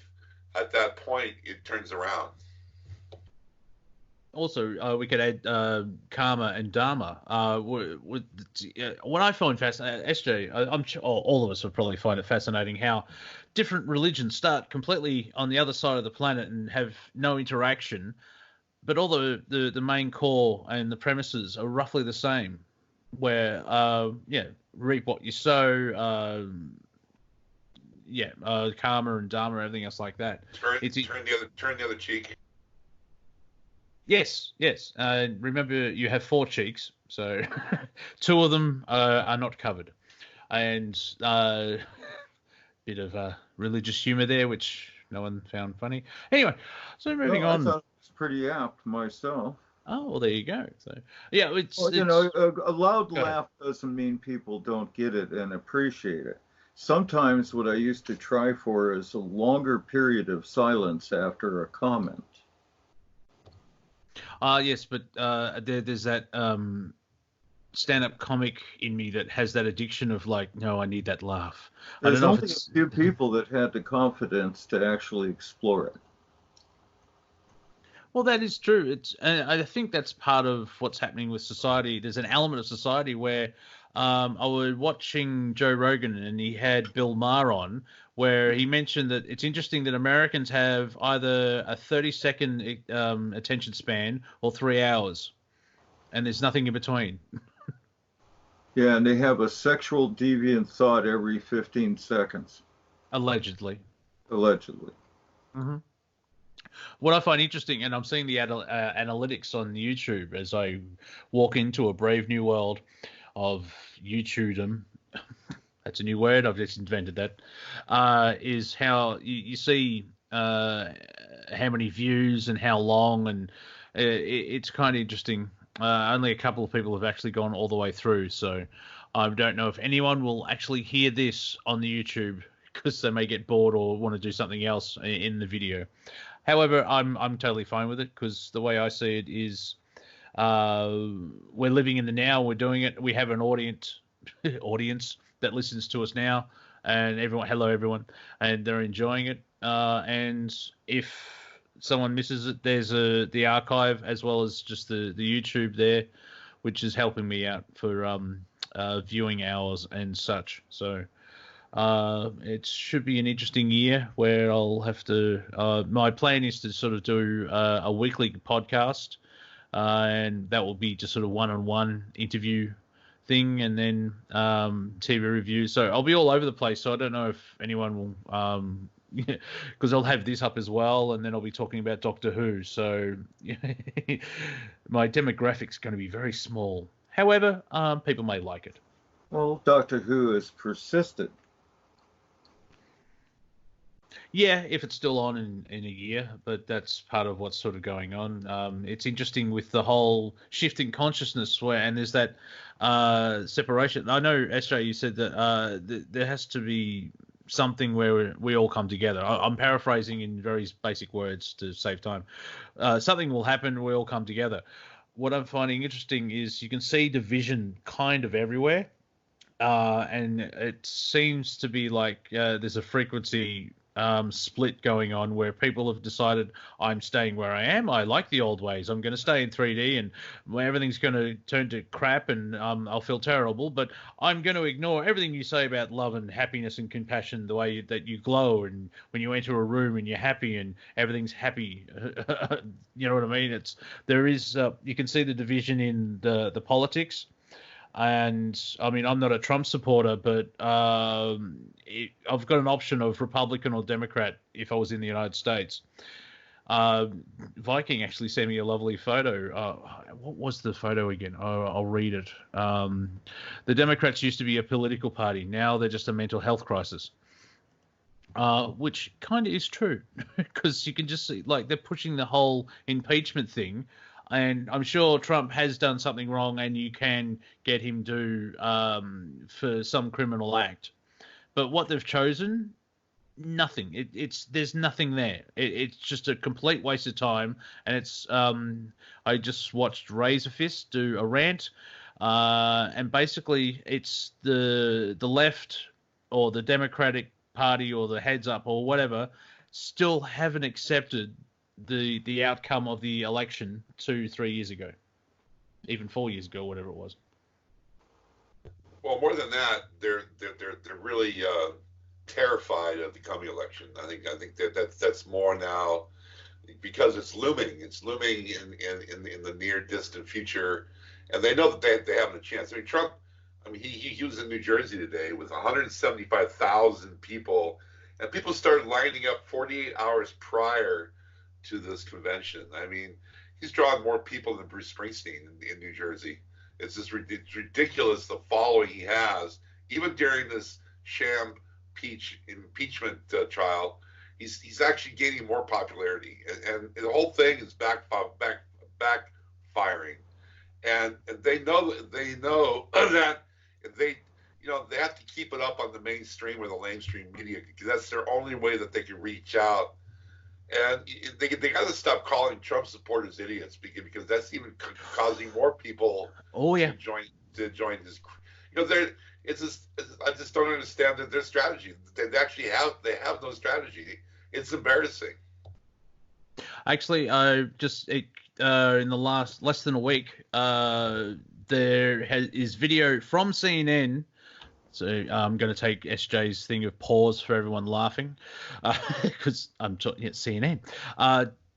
at that point, it turns around. Also, we could add karma and dharma. What I find fascinating, SJ, I'm sure all of us would probably find it fascinating how different religions start completely on the other side of the planet and have no interaction, but all the main core and the premises are roughly the same, where, reap what you sow, karma and dharma, everything else like that. Turn the other cheek. Yes. Remember, you have 4 cheeks, so 2 of them are not covered. And bit of religious humor there, which no one found funny. Anyway, so moving on. I thought it was pretty apt myself. Oh, well, there you go. So, yeah, a loud laugh doesn't mean people don't get it and appreciate it. Sometimes what I used to try for is a longer period of silence after a comment. Yes, but there's that stand-up comic in me that has that addiction of no, I need that laugh. There's only a few people that had the confidence to actually explore it. Well, that is true. I think that's part of what's happening with society. There's an element of society where I was watching Joe Rogan and he had Bill Maher on, where he mentioned that it's interesting that Americans have either a 30-second attention span or 3 hours, and there's nothing in between. Yeah, and they have a sexual deviant thought every 15 seconds, Allegedly. allegedly. Hmm. What I find interesting, and I'm seeing the analytics on YouTube as I walk into a brave new world of YouTubedom. That's a new word. I've just invented that. Is how you see how many views and how long, and it's kind of interesting. Only a couple of people have actually gone all the way through, so I don't know if anyone will actually hear this on the YouTube because they may get bored or want to do something else in the video. However, I'm totally fine with it because the way I see it is we're living in the now. We're doing it. We have an audience that listens to us now, and hello everyone, and they're enjoying it. And if someone misses it, there's the archive as well as just the YouTube there, which is helping me out for viewing hours and such. So it should be an interesting year where I'll have to. My plan is to sort of do a weekly podcast, and that will be just sort of one-on-one interview thing, and then TV reviews. So I'll be all over the place. So I don't know if anyone will, because I'll have this up as well, and then I'll be talking about Doctor Who. So my demographic's going to be very small. However, people may like it. Well, Doctor Who is persistent. Yeah, if it's still on in a year, but that's part of what's sort of going on. It's interesting with the whole shift in consciousness and there's that separation. I know, SJ, you said that there has to be something where we all come together. I'm paraphrasing in very basic words to save time. Something will happen, we all come together. What I'm finding interesting is you can see division kind of everywhere, and it seems to be like there's a frequency split going on where people have decided I'm staying where I am. I like the old ways. I'm going to stay in 3D and everything's going to turn to crap and I'll feel terrible. But I'm going to ignore everything you say about love and happiness and compassion, the way that you glow and when you enter a room and you're happy and everything's happy. You know what I mean? There is you can see the division in the politics. And I mean, I'm not a Trump supporter, but I've got an option of Republican or Democrat if I was in the United States. Viking actually sent me a lovely photo. What was the photo again? I'll read it. The Democrats used to be a political party. Now they're just a mental health crisis. Which kind of is true because you can just see, like, they're pushing the whole impeachment thing. And I'm sure Trump has done something wrong and you can get him to for some criminal act. But what they've chosen, nothing. There's nothing there. It's just a complete waste of time. And it's I just watched Razorfist do a rant, and basically it's the left or the Democratic Party or the heads up or whatever still haven't accepted the outcome of the election 2-3 years ago, even 4 years ago, whatever it was. Well, more than that, they're really terrified of the coming election. I think that's more now because it's looming. It's looming in the near distant future, and they know that they have a chance. I mean, Trump. I mean, he was in New Jersey today with 175,000 people, and people started lining up 48 hours prior to this convention. I mean, he's drawn more people than Bruce Springsteen in New Jersey. It's just ridiculous the following he has, even during this sham impeachment trial. He's actually gaining more popularity, and the whole thing is backfiring. And they know that they have to keep it up on the mainstream or the lamestream media because that's their only way that they can reach out. And they got to stop calling Trump supporters idiots because that's even causing more people to join this. I just don't understand their strategy. They have no strategy. It's embarrassing. Actually, in the last less than a week, there is video from CNN. So I'm going to take SJ's thing of pause for everyone laughing, because I'm talking at CNN.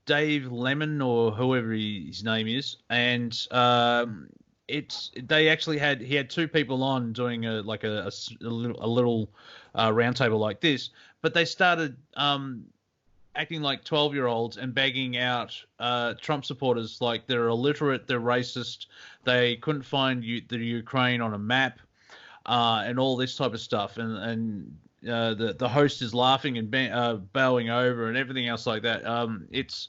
Dave Lemon or whoever his name is, and they actually he had two people on doing a little roundtable like this, but they started acting like 12-year-olds and begging out Trump supporters like they're illiterate, they're racist, they couldn't find the Ukraine on a map, and all this type of stuff, and the host is laughing and bowing over and everything else like that. It's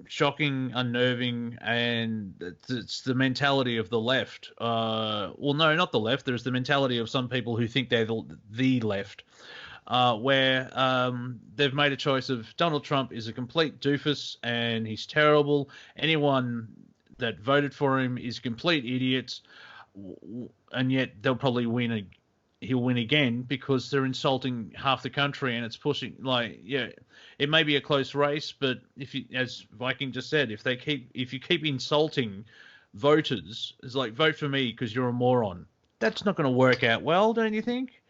shocking, unnerving, and it's the mentality of the left. Well, no, not the left. There's the mentality of some people who think they're the left, where they've made a choice of Donald Trump is a complete doofus and he's terrible. Anyone that voted for him is complete idiots, and yet they'll probably win. He'll win again because they're insulting half the country, and it's pushing it may be a close race, but as Viking just said, if you keep insulting voters, it's like vote for me because you're a moron. That's not going to work out well, don't you think?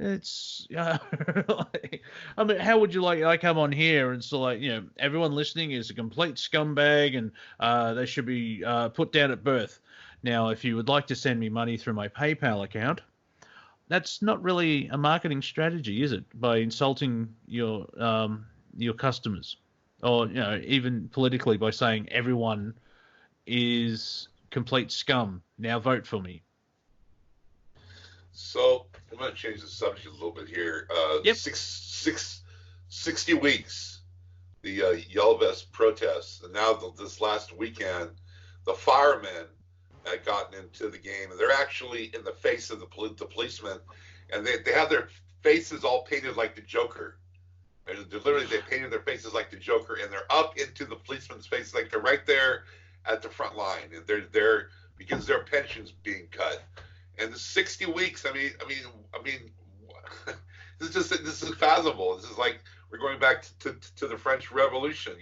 It's I mean, how would you like I come on here and so everyone listening is a complete scumbag and they should be put down at birth. Now, if you would like to send me money through my PayPal account, that's not really a marketing strategy, is it? By insulting your customers, or even politically by saying everyone is complete scum. Now vote for me. So I'm going to change the subject a little bit here. Yep. 60 weeks, the Yellow Vest protests, and now this last weekend, the firemen had gotten into the game, and they're actually in the face of the policemen, and they have their faces all painted like the Joker. They painted their faces like the Joker, and they're up into the policemen's faces, like they're right there at the front line, and they're there because their pension's being cut. And the 60 weeks, I mean, this is fathomable. This is like we're going back to the French Revolution.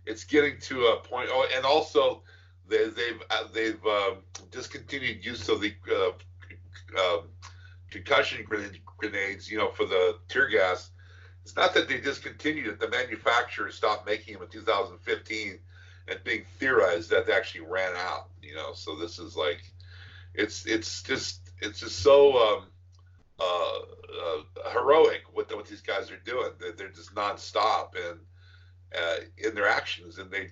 It's getting to a point. Oh, and also they've discontinued use of the concussion grenades, for the tear gas. It's not that they discontinued it; the manufacturer stopped making them in 2015, and being theorized that they actually ran out. So this is like, it's just so heroic what these guys are doing. They're just nonstop and in their actions, and they're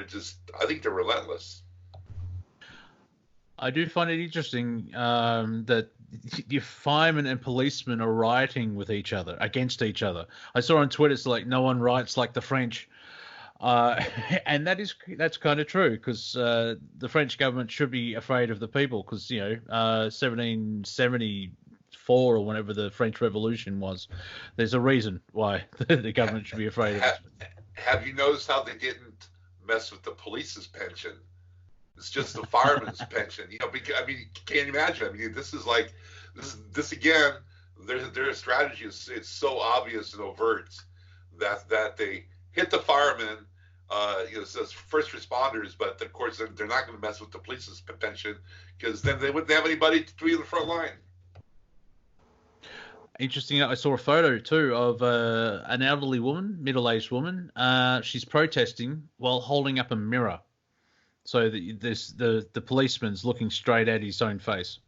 just, I think they're relentless. I do find it interesting that your firemen and policemen are rioting with each other, against each other. I saw on Twitter, it's like no one riots like the French. And that's kind of true, because the French government should be afraid of the people, because 1774 or whenever the French Revolution was, there's a reason why the government should be afraid of it. Have you noticed how they didn't mess with the police's pension? It's just the fireman's pension. Because, can you imagine? This is like this again. Their strategy is, it's so obvious and overt that they hit the firemen, it says first responders, but of course they're not going to mess with the police's pension, because then they wouldn't have anybody to be in the front line. Interesting. I saw a photo too of an elderly woman, middle-aged woman. She's protesting while holding up a mirror, so that the policeman's looking straight at his own face.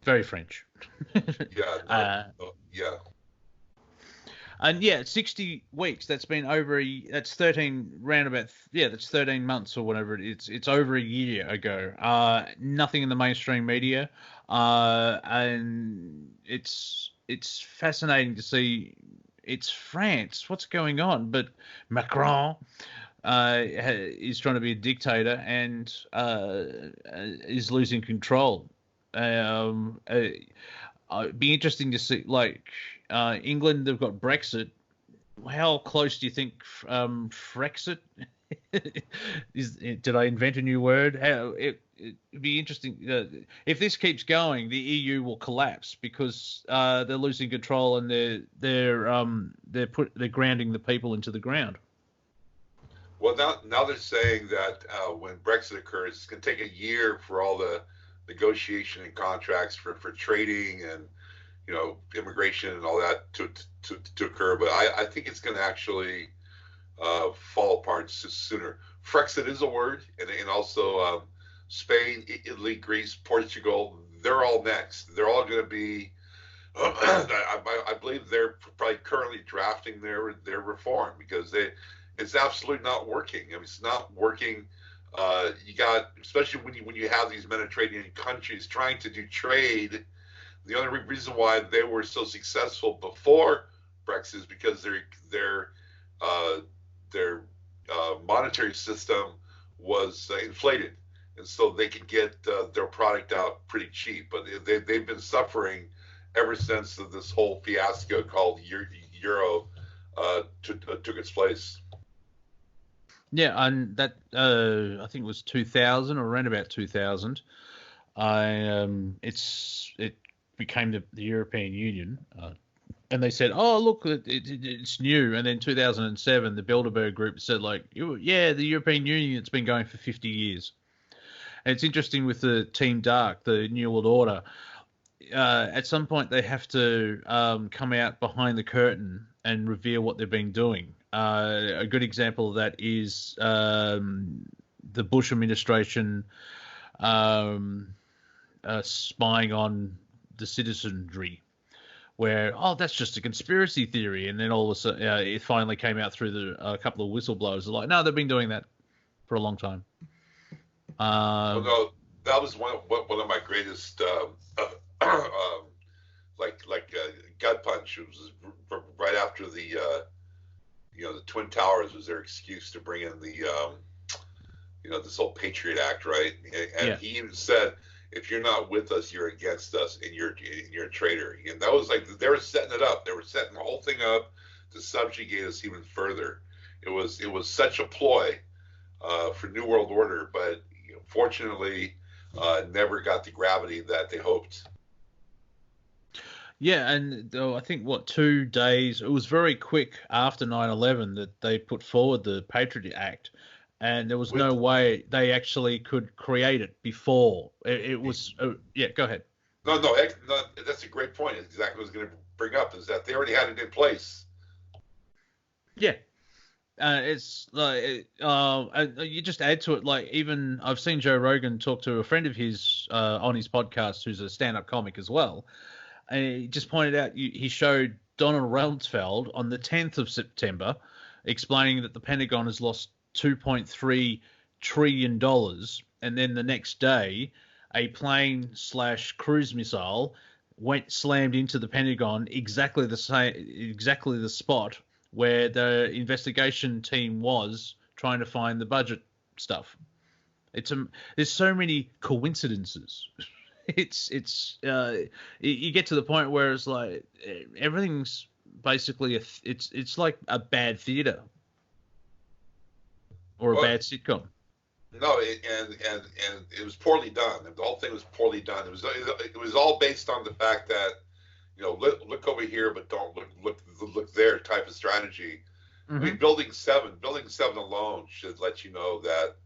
Very French. Yeah. And 60 weeks. That's been that's 13 roundabout. Yeah, that's 13 months or whatever. It's over a year ago. Nothing in the mainstream media, and it's fascinating to see. It's France. What's going on? But Macron is trying to be a dictator and is losing control. It'd be interesting to see, England, they've got Brexit. How close do you think Frexit is? Did I invent a new word? It'd be interesting. If this keeps going, the EU will collapse, because they're losing control, and they're grounding the people into the ground. Well, now they're saying that when Brexit occurs, it's going to take a year for all the negotiation and contracts for trading and immigration and all that to occur. But I think it's going to actually fall apart sooner. Frexit is a word, and also Spain, Italy, Greece, Portugal. They're all next. They're all going to be. I believe they're probably currently drafting their reform because it's absolutely not working. I mean, it's not working. You got, especially when you have these Mediterranean countries trying to do trade. The only reason why they were so successful before Brexit is because their monetary system was inflated, and so they could get their product out pretty cheap. But they've been suffering ever since this whole fiasco called Euro took its place. Yeah, and that I think it was 2000 or around about 2000. It became the European Union, and they said, "Oh, look, it's new." And then 2007, the Bilderberg Group said, "Like, yeah, the European Union, it's been going for 50 years." And it's interesting with the Team Dark, the New World Order. At some point, they have to come out behind the curtain and reveal what they've been doing. A good example of that is the Bush administration spying on the citizenry, where, oh, that's just a conspiracy theory. And then all of a sudden, it finally came out through a couple of whistleblowers. They're like, no, they've been doing that for a long time. Well, no, that was one of my greatest gut punch. It was right after the Twin Towers was their excuse to bring in the this whole Patriot Act, right? And he even said, if you're not with us, you're against us, and you're a traitor. And that was like they were setting it up. They were setting the whole thing up to subjugate us even further. It was such a ploy for New World Order, but fortunately, never got the gravity that they hoped. Yeah, and I think, 2 days, it was very quick after 9/11 that they put forward the Patriot Act, and there was no way they actually could create it before. It was, yeah, go ahead. No, that's a great point. It's exactly what I was going to bring up, is that they already had it in place. Yeah. It's like you just add to it. Like, even I've seen Joe Rogan talk to a friend of his on his podcast who's a stand-up comic as well, and he just pointed out he showed Donald Rumsfeld on the 10th of September explaining that the Pentagon has lost $2.3 trillion, and then the next day a plane/cruise missile slammed into the Pentagon, exactly the spot where the investigation team was trying to find the budget stuff. There's so many coincidences. You get to the point where it's like everything's basically it's like a bad theater or a bad sitcom. No, and it was poorly done. The whole thing was poorly done. It was all based on the fact that look over here, but don't look there type of strategy. Mm-hmm. I mean, building seven alone should let you know that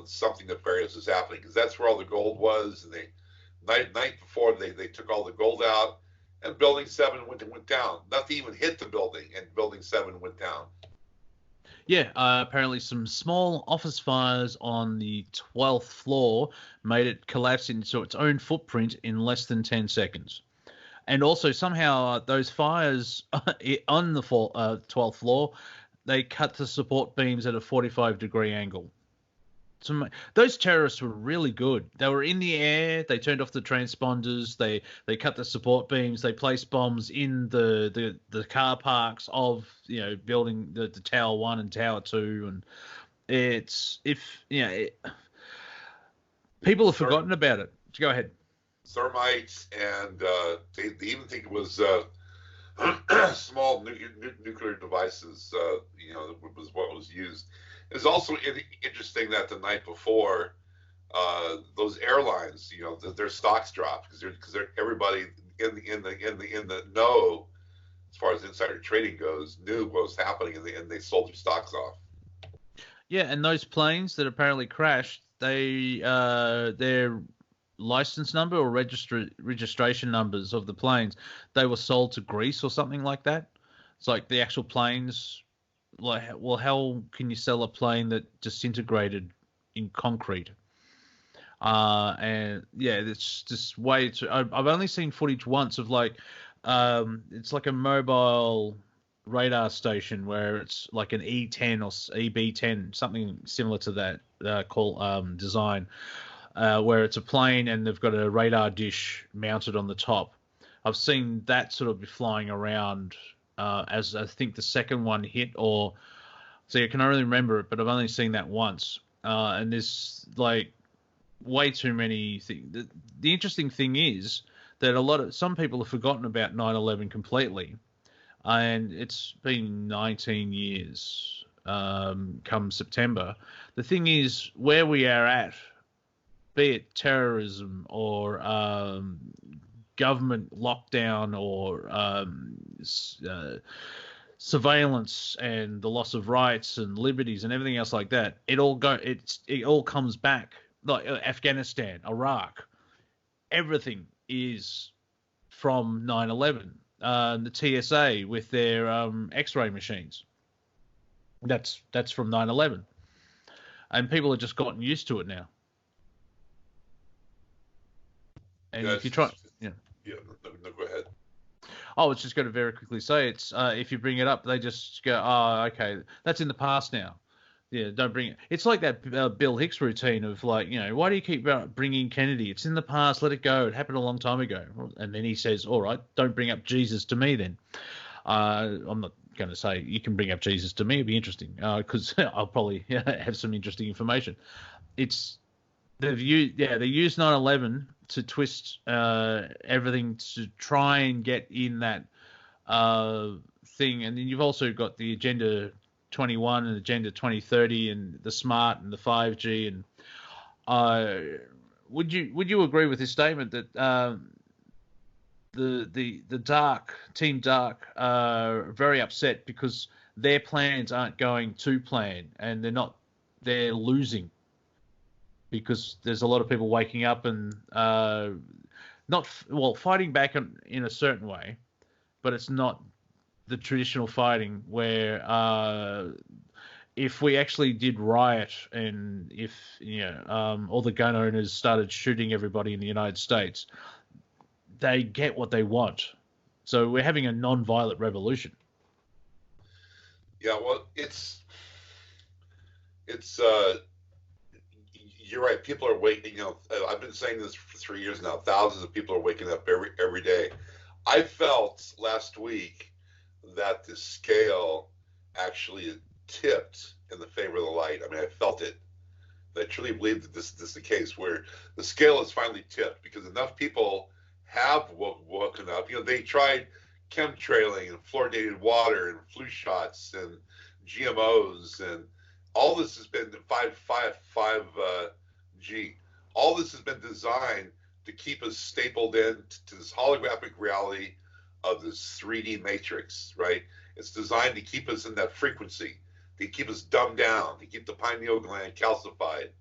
something nefarious is happening, because that's where all the gold was. And night before they took all the gold out, and building 7 went down. Nothing even hit the building, and building 7 went down. Yeah, apparently some small office fires on the 12th floor made it collapse into its own footprint in less than 10 seconds. And also somehow those fires on the 12th floor, they cut the support beams at a 45-degree angle. So those terrorists were really good. They were in the air. They turned off the transponders. They cut the support beams. They placed bombs in the car parks of building the Tower 1 and Tower 2. And people have forgotten about it. Go ahead. Thermites, and they even think it was small nuclear devices. Was what was used. It's also interesting that the night before, those airlines, their stocks dropped because everybody in the know, as far as insider trading goes, knew what was happening, and they sold their stocks off. Yeah, and those planes that apparently crashed, their license number or registration numbers of the planes, they were sold to Greece or something like that. It's like the actual planes. Like, well, how can you sell a plane that disintegrated in concrete? And yeah, it's just way too. I've only seen footage once of like, it's like a mobile radar station where it's like an E10 or EB10, something similar to that design, where it's a plane and they've got a radar dish mounted on the top. I've seen that sort of be flying around as I think the second one hit, or so I can only remember it, but I've only seen that once. And there's like way too many things. The interesting thing is that some people have forgotten about 9/11 completely, and it's been 19 years come September. The thing is, where we are at, be it terrorism or government lockdown or surveillance and the loss of rights and liberties and everything else like that, it all comes back. Like Afghanistan, Iraq, everything is from 9/11. The TSA with their X-ray machines, that's from 9/11, and people have just gotten used to it now. And if you try, no, go ahead. I was just going to very quickly say it's if you bring it up, they just go, oh, okay, that's in the past now. Yeah, don't bring it. It's like that Bill Hicks routine of like, why do you keep bringing Kennedy? It's in the past. Let it go. It happened a long time ago. And then he says, all right, don't bring up Jesus to me then. I'm not going to say you can bring up Jesus to me. It'd be interesting because I'll probably have some interesting information. They used 9/11 to twist everything to try and get in that thing. And then you've also got the Agenda 21 and Agenda 2030 and the smart and the 5G. And would you agree with this statement that the Dark Team Dark are very upset because their plans aren't going to plan and they're losing because there's a lot of people waking up and fighting back in a certain way, but it's not the traditional fighting where if we actually did riot and if all the gun owners started shooting everybody in the United States, they get what they want. So we're having a non-violent revolution. Yeah, well, it's you're right. People are waking. I've been saying this for 3 years now. Thousands of people are waking up every day. I felt last week that the scale actually tipped in the favor of the light. I mean, I felt it. I truly believe that this is the case where the scale has finally tipped because enough people have woken up. They tried chemtrailing and fluoridated water and flu shots and GMOs and all this has been 5G. All this has been designed to keep us stapled in to this holographic reality of this 3D matrix, right? It's designed to keep us in that frequency, to keep us dumbed down, to keep the pineal gland calcified.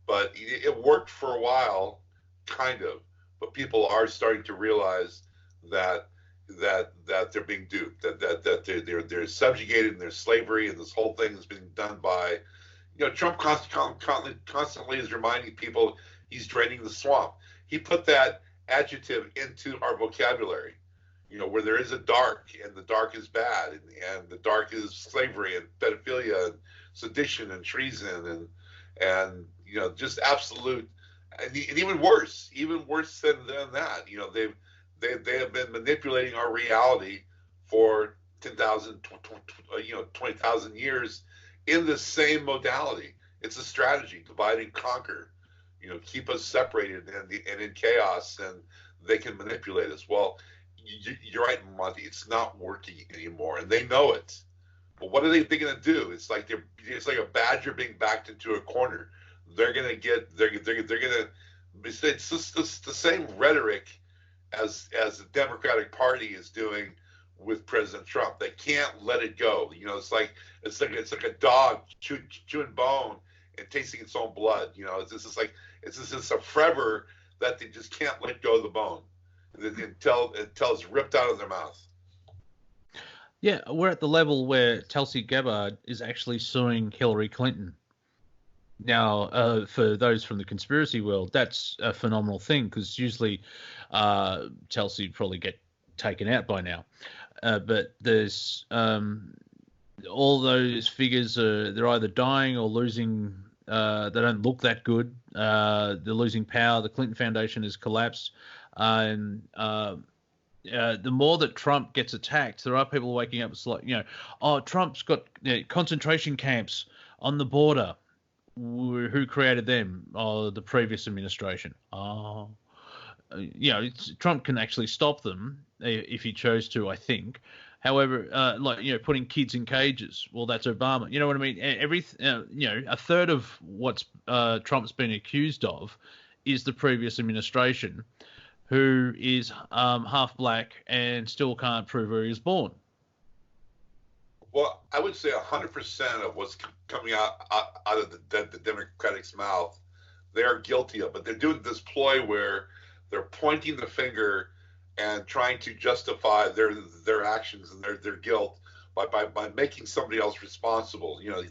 But it worked for a while, kind of. But people are starting to realize that they're being duped, that they're subjugated in their slavery, and this whole thing is being done by, Trump constantly is reminding people he's draining the swamp. He put that adjective into our vocabulary, where there is a dark, and the dark is bad, and the dark is slavery and pedophilia and sedition and treason and just absolute, and even worse than that. They have been manipulating our reality for 10,000, 20,000 years in the same modality. It's a strategy, divide and conquer. Keep us separated and in chaos, and they can manipulate us. Well, you're right, Monty. It's not working anymore, and they know it. But what are they going to do? It's like a badger being backed into a corner. They're going to. It's just the same rhetoric as the Democratic Party is doing with President Trump. They can't let it go. You know, it's like a dog chewing bone and tasting its own blood. You know, it's just a forever that they just can't let go of the bone until it's ripped out of their mouth. Yeah, we're at the level where Tulsi Gabbard is actually suing Hillary Clinton. Now, for those from the conspiracy world, that's a phenomenal thing because usually Tulsi would probably get taken out by now. But there's all those figures they're either dying or losing. They don't look that good. They're losing power. The Clinton Foundation has collapsed, and the more that Trump gets attacked, there are people waking up. It's like, oh, Trump's got concentration camps on the border. Who created them? Oh, the previous administration. Oh, Trump can actually stop them if he chose to, I think. However, putting kids in cages, well, that's Obama. You know what I mean? A third of what's Trump's been accused of is the previous administration, who is half black and still can't prove where he was born. Well, I would say 100% of what's coming out of the Democrats' mouth, they are guilty of. But they're doing this ploy where they're pointing the finger and trying to justify their actions and their guilt by making somebody else responsible. You know,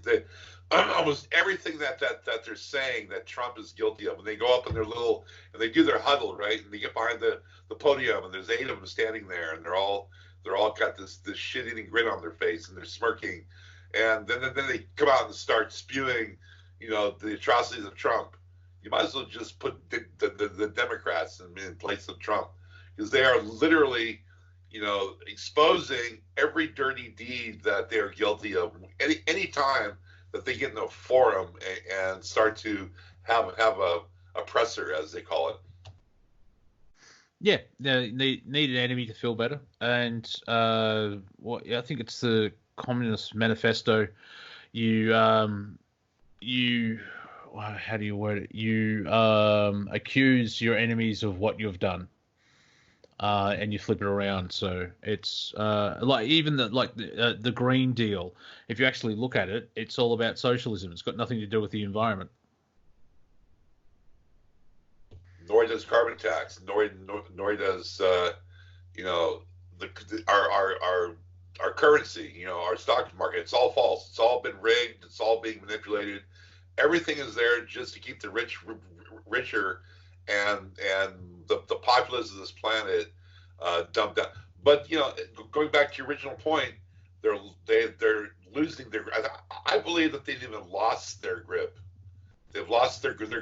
almost everything that they're saying that Trump is guilty of, and they go up in and they do their huddle, right, and they get behind the podium, and there's 8 of them standing there, and they're all got this shit-eating grin on their face, and they're smirking, and then they come out and start spewing, the atrocities of Trump. You might as well just put the Democrats in place of Trump, because they are literally, exposing every dirty deed that they are guilty of any time that they get in a forum and start to have a oppressor, as they call it. Yeah, they need an enemy to feel better, and I think it's the Communist Manifesto. How do you word it? You accuse your enemies of what you've done, and you flip it around. So it's like even the Green Deal. If you actually look at it, it's all about socialism. It's got nothing to do with the environment. Nor does carbon tax. Nor does our currency. Our stock market. It's all false. It's all been rigged. It's all being manipulated. Everything is there just to keep the rich richer, and the populace of this planet dumped down. But going back to your original point, they're losing their. I believe that they've even lost their grip. They've lost their grip,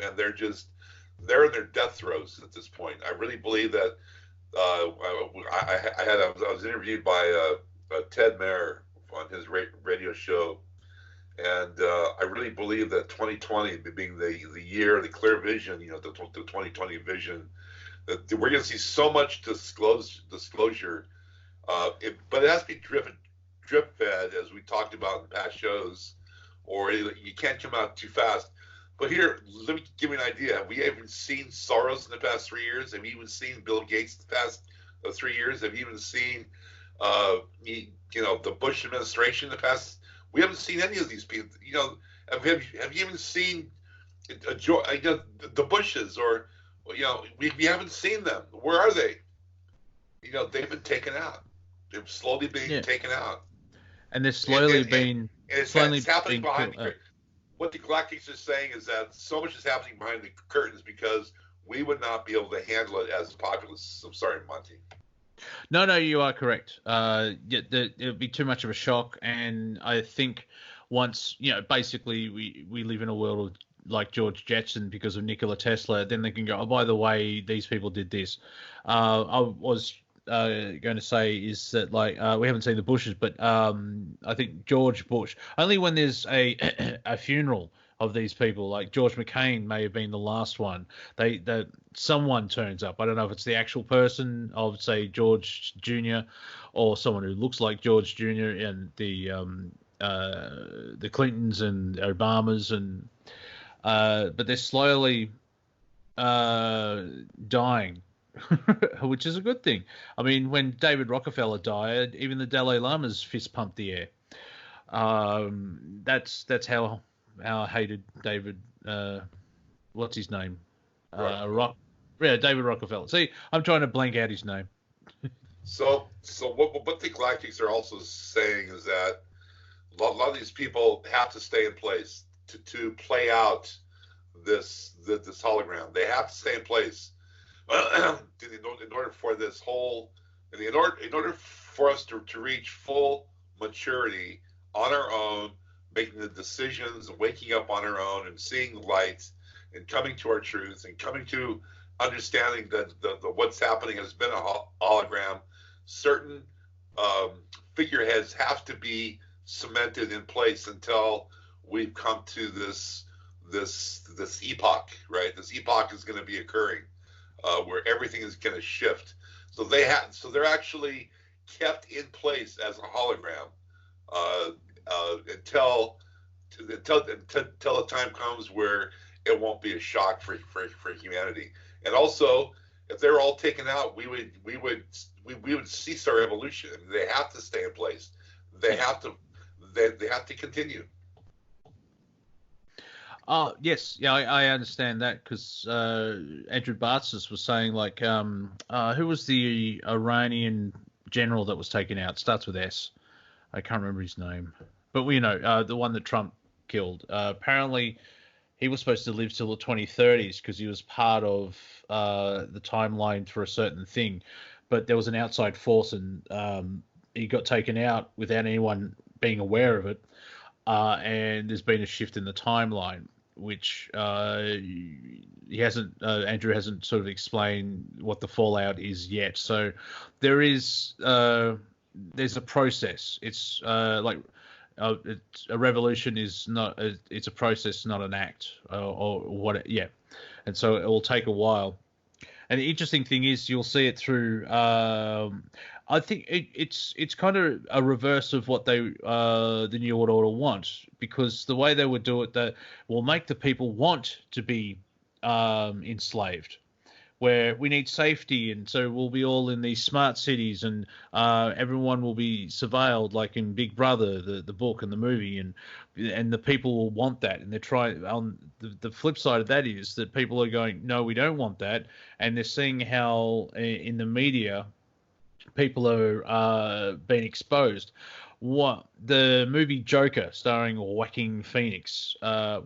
and they're in their death throes at this point. I really believe that. I was interviewed by Ted Mayer on his radio show, and I really believe that 2020 being the year, the clear vision, the 2020 vision, that we're going to see so much disclosure, but it has to be drip fed, as we talked about in past shows, or you can't come out too fast. But here, let me give you an idea. Have we even seen Soros in the past 3 years? Have we even seen Bill Gates in the past 3 years? Have we even seen, the Bush administration in the past? We haven't seen any of these people. Have you even seen the Bushes, or we haven't seen them. Where are they? They've been taken out. They're slowly being taken out. And they're slowly being. It's happening behind the what the Galactics are saying is that so much is happening behind the curtains because we would not be able to handle it as populace. I'm sorry, Monty. No, you are correct. It would be too much of a shock, and I think once basically we live in a world like George Jetson because of Nikola Tesla, then they can go, oh, by the way, these people did this. I was going to say is that we haven't seen the Bushes, but I think George Bush, only when there's a funeral of these people, like George McCain may have been the last one, someone turns up. I don't know if it's the actual person of, say, George Jr. or someone who looks like George Jr. and the Clintons and Obamas, and but they're slowly dying which is a good thing. I mean, when David Rockefeller died, even the Dalai Lama's fist pumped the air. That's how hated David. What's his name? David Rockefeller. See, I'm trying to blank out his name. So what the galactics are also saying is that a lot of these people have to stay in place to play out this hologram. They have to stay in place in order for this whole, in order for us to reach full maturity on our own, making the decisions, waking up on our own, and seeing the light, and coming to our truth, and coming to understanding that the what's happening has been a hologram. Certain figureheads have to be cemented in place until we've come to this epoch, right? This epoch is going to be occurring where everything is going to shift. So they're actually kept in place as a hologram until the time comes where it won't be a shock for humanity. And also, if they're all taken out, we would cease our evolution. I mean, they have to stay in place. They have to continue. Yes, yeah, I understand that because Andrew Bartzis was saying, like, who was the Iranian general that was taken out? Starts with S. I can't remember his name, but we know the one that Trump killed. Apparently, he was supposed to live till the 2030s because he was part of the timeline for a certain thing, but there was an outside force and he got taken out without anyone being aware of it. And there's been a shift in the timeline, which he hasn't. Andrew hasn't sort of explained what the fallout is yet. So there's a process. It's like a revolution is not. It's a process, not an act, or what. Yeah, and so it will take a while. And the interesting thing is, you'll see it through. I think it's kind of a reverse of what the New World Order want, because the way they would do it, that will make the people want to be enslaved, where we need safety, and so we'll be all in these smart cities, and everyone will be surveilled, like in Big Brother, the book and the movie, and the people will want that, and they're trying. On the flip side of that is that people are going, no, we don't want that, and they're seeing how in the media people are being exposed. What the movie Joker, starring Joaquin Phoenix, I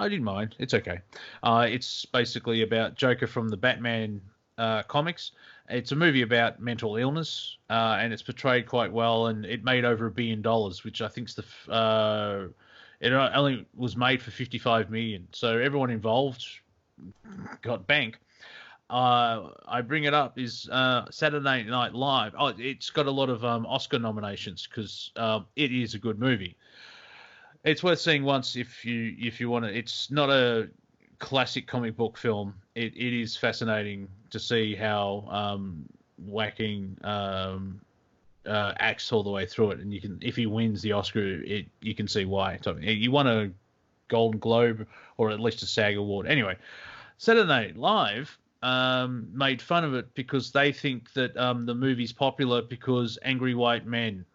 didn't mind. It's okay. It's basically about Joker from the Batman comics. It's a movie about mental illness, and it's portrayed quite well. And it made over $1 billion, which I think's it only was made for 55 million. So everyone involved got bank. I bring it up is Saturday Night Live. Oh, it's got a lot of Oscar nominations because it is a good movie. It's worth seeing once if you want to. It's not a classic comic book film. It is fascinating to see how Joaquin acts all the way through it, and you can, if he wins the Oscar, you can see why. You won a Golden Globe or at least a SAG award. Anyway, Saturday Night Live made fun of it because they think that the movie's popular because angry white men.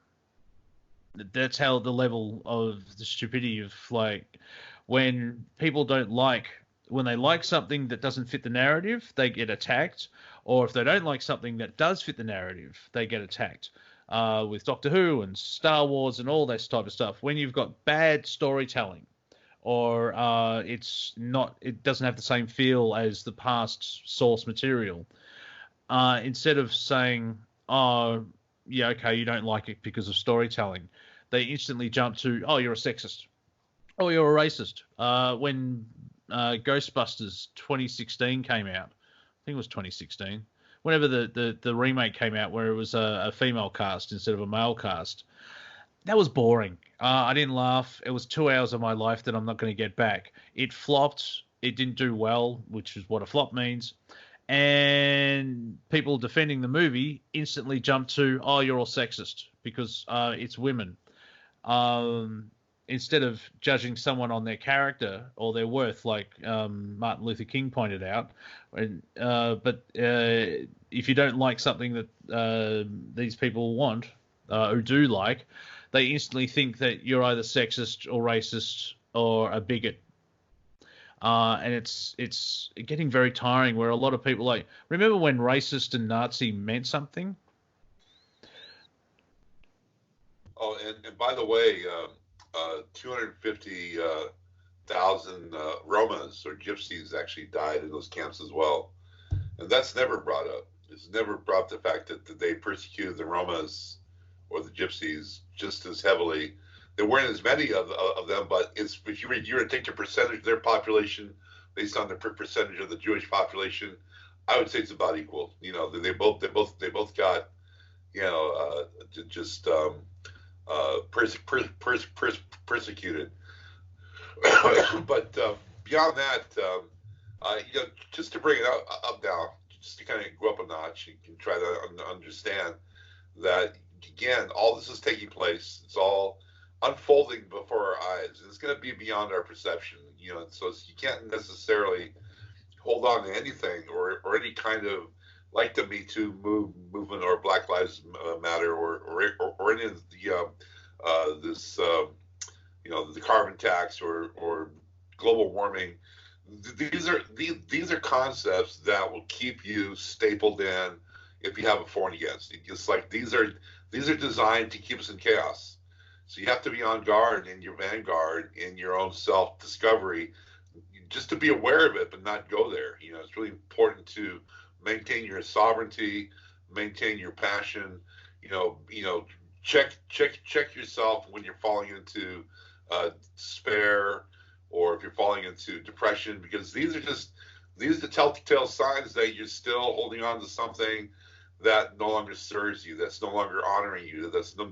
That's how the level of the stupidity of, like, when people don't like, when they like something that doesn't fit the narrative, they get attacked, or if they don't like something that does fit the narrative, they get attacked. With Doctor Who and Star Wars and all that type of stuff, when you've got bad storytelling, or it doesn't have the same feel as the past source material. Instead of saying, oh, yeah, okay, you don't like it because of storytelling, they instantly jump to, oh, you're a sexist. Oh, you're a racist. When Ghostbusters 2016 came out, I think it was 2016, whenever the remake came out where it was a female cast instead of a male cast, that was boring. I didn't laugh. It was 2 hours of my life that I'm not going to get back. It flopped. It didn't do well, which is what a flop means. And people defending the movie instantly jumped to, oh, you're all sexist because it's women. instead of judging someone on their character or their worth, like Martin Luther King pointed out. But if you don't like something that these people want or do like, they instantly think that you're either sexist or racist or a bigot. And it's getting very tiring, where a lot of people, like, remember when racist and Nazi meant something? Oh, and by the way, 250,000 Romas or Gypsies actually died in those camps as well, and that's never brought up. It's never brought up the fact that they persecuted the Romas or the Gypsies just as heavily. There weren't as many of them, but if you were to take the percentage of their population based on the percentage of the Jewish population, I would say it's about equal. You know, they both got, you know, just persecuted. But beyond that, you know, just to bring it up now, just to kind of go up a notch, you can try to understand that, again, all this is taking place. It's all unfolding before our eyes. It's going to be beyond our perception, you know. So you can't necessarily hold on to anything or any kind of, like the Me Too movement or Black Lives Matter or any of the this you know, the carbon tax or global warming. These are concepts that will keep you stapled in if you have a for and against. It's like these are designed to keep us in chaos. So you have to be on guard in your vanguard in your own self-discovery, just to be aware of it, but not go there. You know, it's really important to maintain your sovereignty, maintain your passion. You know, check yourself when you're falling into despair, or if you're falling into depression, because these are the telltale signs that you're still holding on to something that no longer serves you, that's no longer honoring you, that's no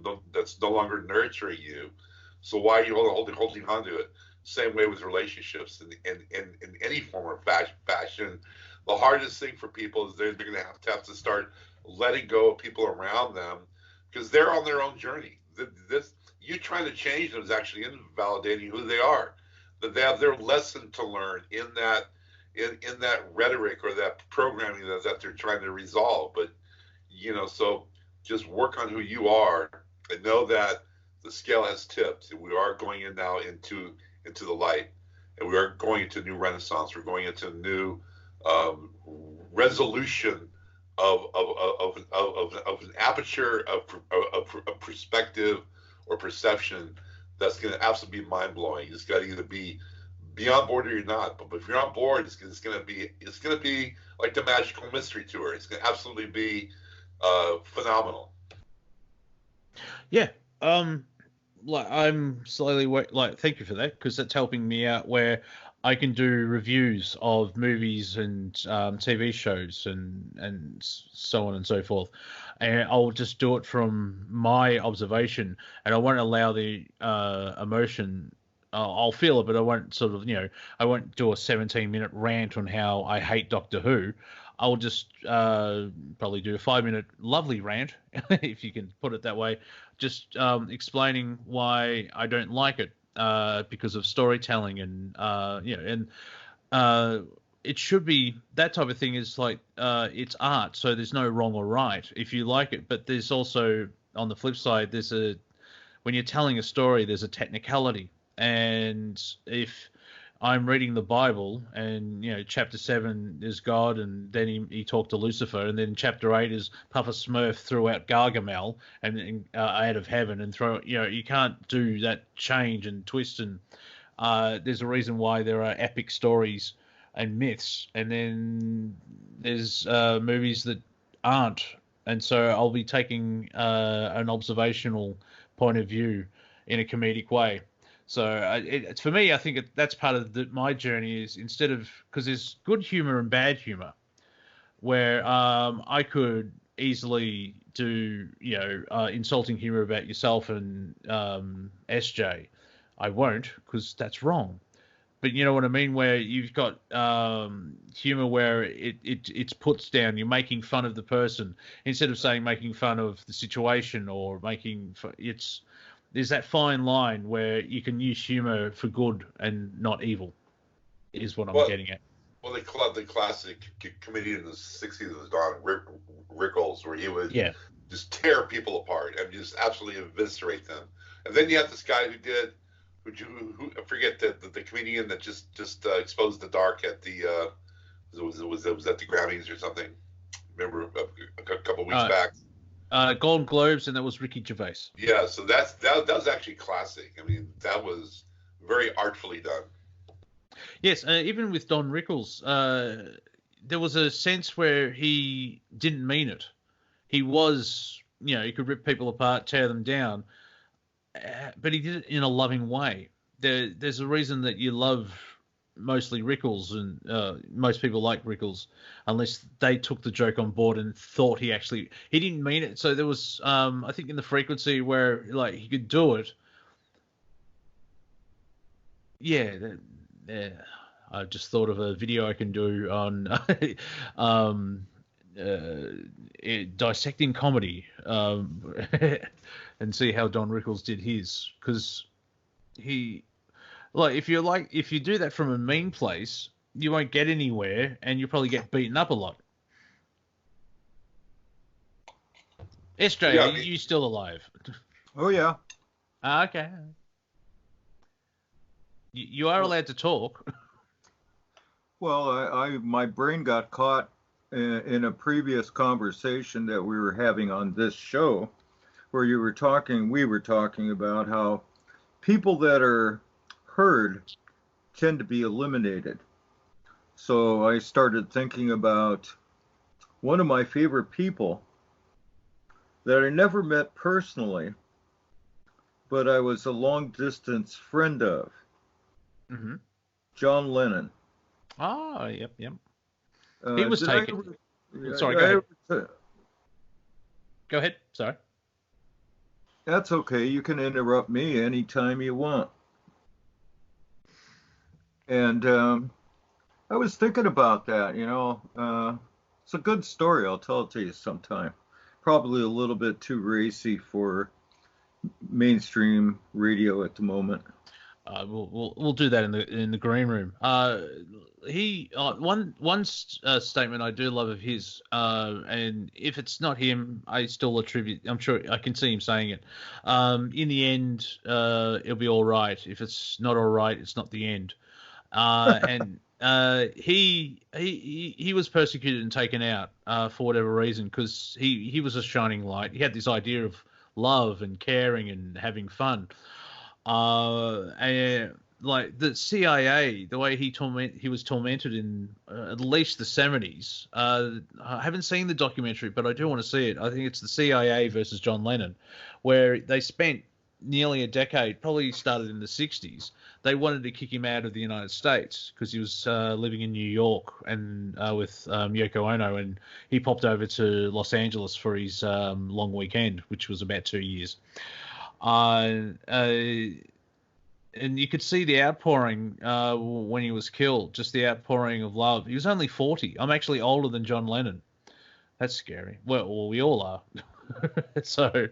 longer nurturing you. So why are you holding on to it? Same way with relationships and in any form of fashion. The hardest thing for people is they're going to have to start letting go of people around them, because they're on their own journey. You trying to change them is actually invalidating who they are. That they have their lesson to learn in that rhetoric or that programming that they're trying to resolve. But you know, so just work on who you are and know that the scale has tipped, and we are going in now into the light, and we are going into a new renaissance. We're going into a new resolution of an aperture of perspective or perception that's going to absolutely be mind blowing. You just got to either be on board or you're not. But if you're on board, it's going to be like the magical mystery tour. It's going to absolutely be phenomenal. Yeah. Like, I'm slowly thank you for that, because that's helping me out where I can do reviews of movies and TV shows and so on and so forth, and I'll just do it from my observation, and I won't allow the emotion. I'll feel it, but I won't I won't do a 17-minute rant on how I hate Doctor Who. I'll just probably do a 5-minute lovely rant, if you can put it that way, just explaining why I don't like it, because of storytelling and it should be that type of thing. Is like it's art, so there's no wrong or right if you like it. But there's also, on the flip side, when you're telling a story, there's a technicality, and if I'm reading the Bible, and chapter 7 is God, and then he talked to Lucifer, and then chapter 8 is Papa Smurf threw out Gargamel and out of heaven, and you can't do that change and twist, and there's a reason why there are epic stories and myths, and then there's movies that aren't, and so I'll be taking an observational point of view in a comedic way. So for me, I think that's part of my journey, is instead of, because there's good humor and bad humor, where I could easily do insulting humor about yourself and SJ. I won't, because that's wrong. But you know what I mean, where you've got humor where it's puts down, you're making fun of the person instead of saying making fun of the situation, or There's that fine line where you can use humor for good and not evil, is what I'm getting at. Well, they call it the classic comedian in the '60s was Don Rickles, where he would just tear people apart and just absolutely eviscerate them. And then you have this guy who I forget the comedian that just exposed the dark at the it was at the Grammys or something. Remember a couple of weeks back. Golden Globes, and that was Ricky Gervais. Yeah, so that was actually classic. I mean, that was very artfully done. Yes, even with Don Rickles, there was a sense where he didn't mean it. He was, he could rip people apart, tear them down, but he did it in a loving way. There's a reason that you love mostly Rickles, and most people like Rickles, unless they took the joke on board and thought he didn't mean it. So there was, I think, in the frequency where like he could do it. Yeah. I just thought of a video I can do on dissecting comedy, and see how Don Rickles did his, because if you do that from a mean place, you won't get anywhere, and you'll probably get beaten up a lot. SJ, are you still alive? Oh yeah. Okay. You are allowed to talk. Well, my brain got caught in a previous conversation that we were having on this show, where we were talking about how people that are heard tend to be eliminated. So I started thinking about one of my favorite people that I never met personally, but I was a long distance friend of. Mm-hmm. John Lennon. Oh, yep. He was taken. Sorry, go ahead. Go ahead. Sorry. That's okay. You can interrupt me anytime you want. And I was thinking about that, it's a good story. I'll tell it to you sometime. Probably a little bit too racy for mainstream radio at the moment. We'll do that in the green room. One statement I do love of his, and if it's not him, I still attribute. I'm sure I can see him saying it. In the end, it'll be all right. If it's not all right, it's not the end. And he was persecuted and taken out for whatever reason, because he was a shining light. He had this idea of love and caring and having fun. And like the CIA, the way he was tormented in at least the 70s. I haven't seen the documentary, but I do want to see it. I think it's the CIA versus John Lennon, where they spent nearly a decade, probably started in the 60s. They wanted to kick him out of the United States because he was living in New York and with Yoko Ono, and he popped over to Los Angeles for his long weekend, which was about 2 years. And you could see the outpouring when he was killed, just the outpouring of love. He was only 40. I'm actually older than John Lennon. That's scary. Well, we all are. So,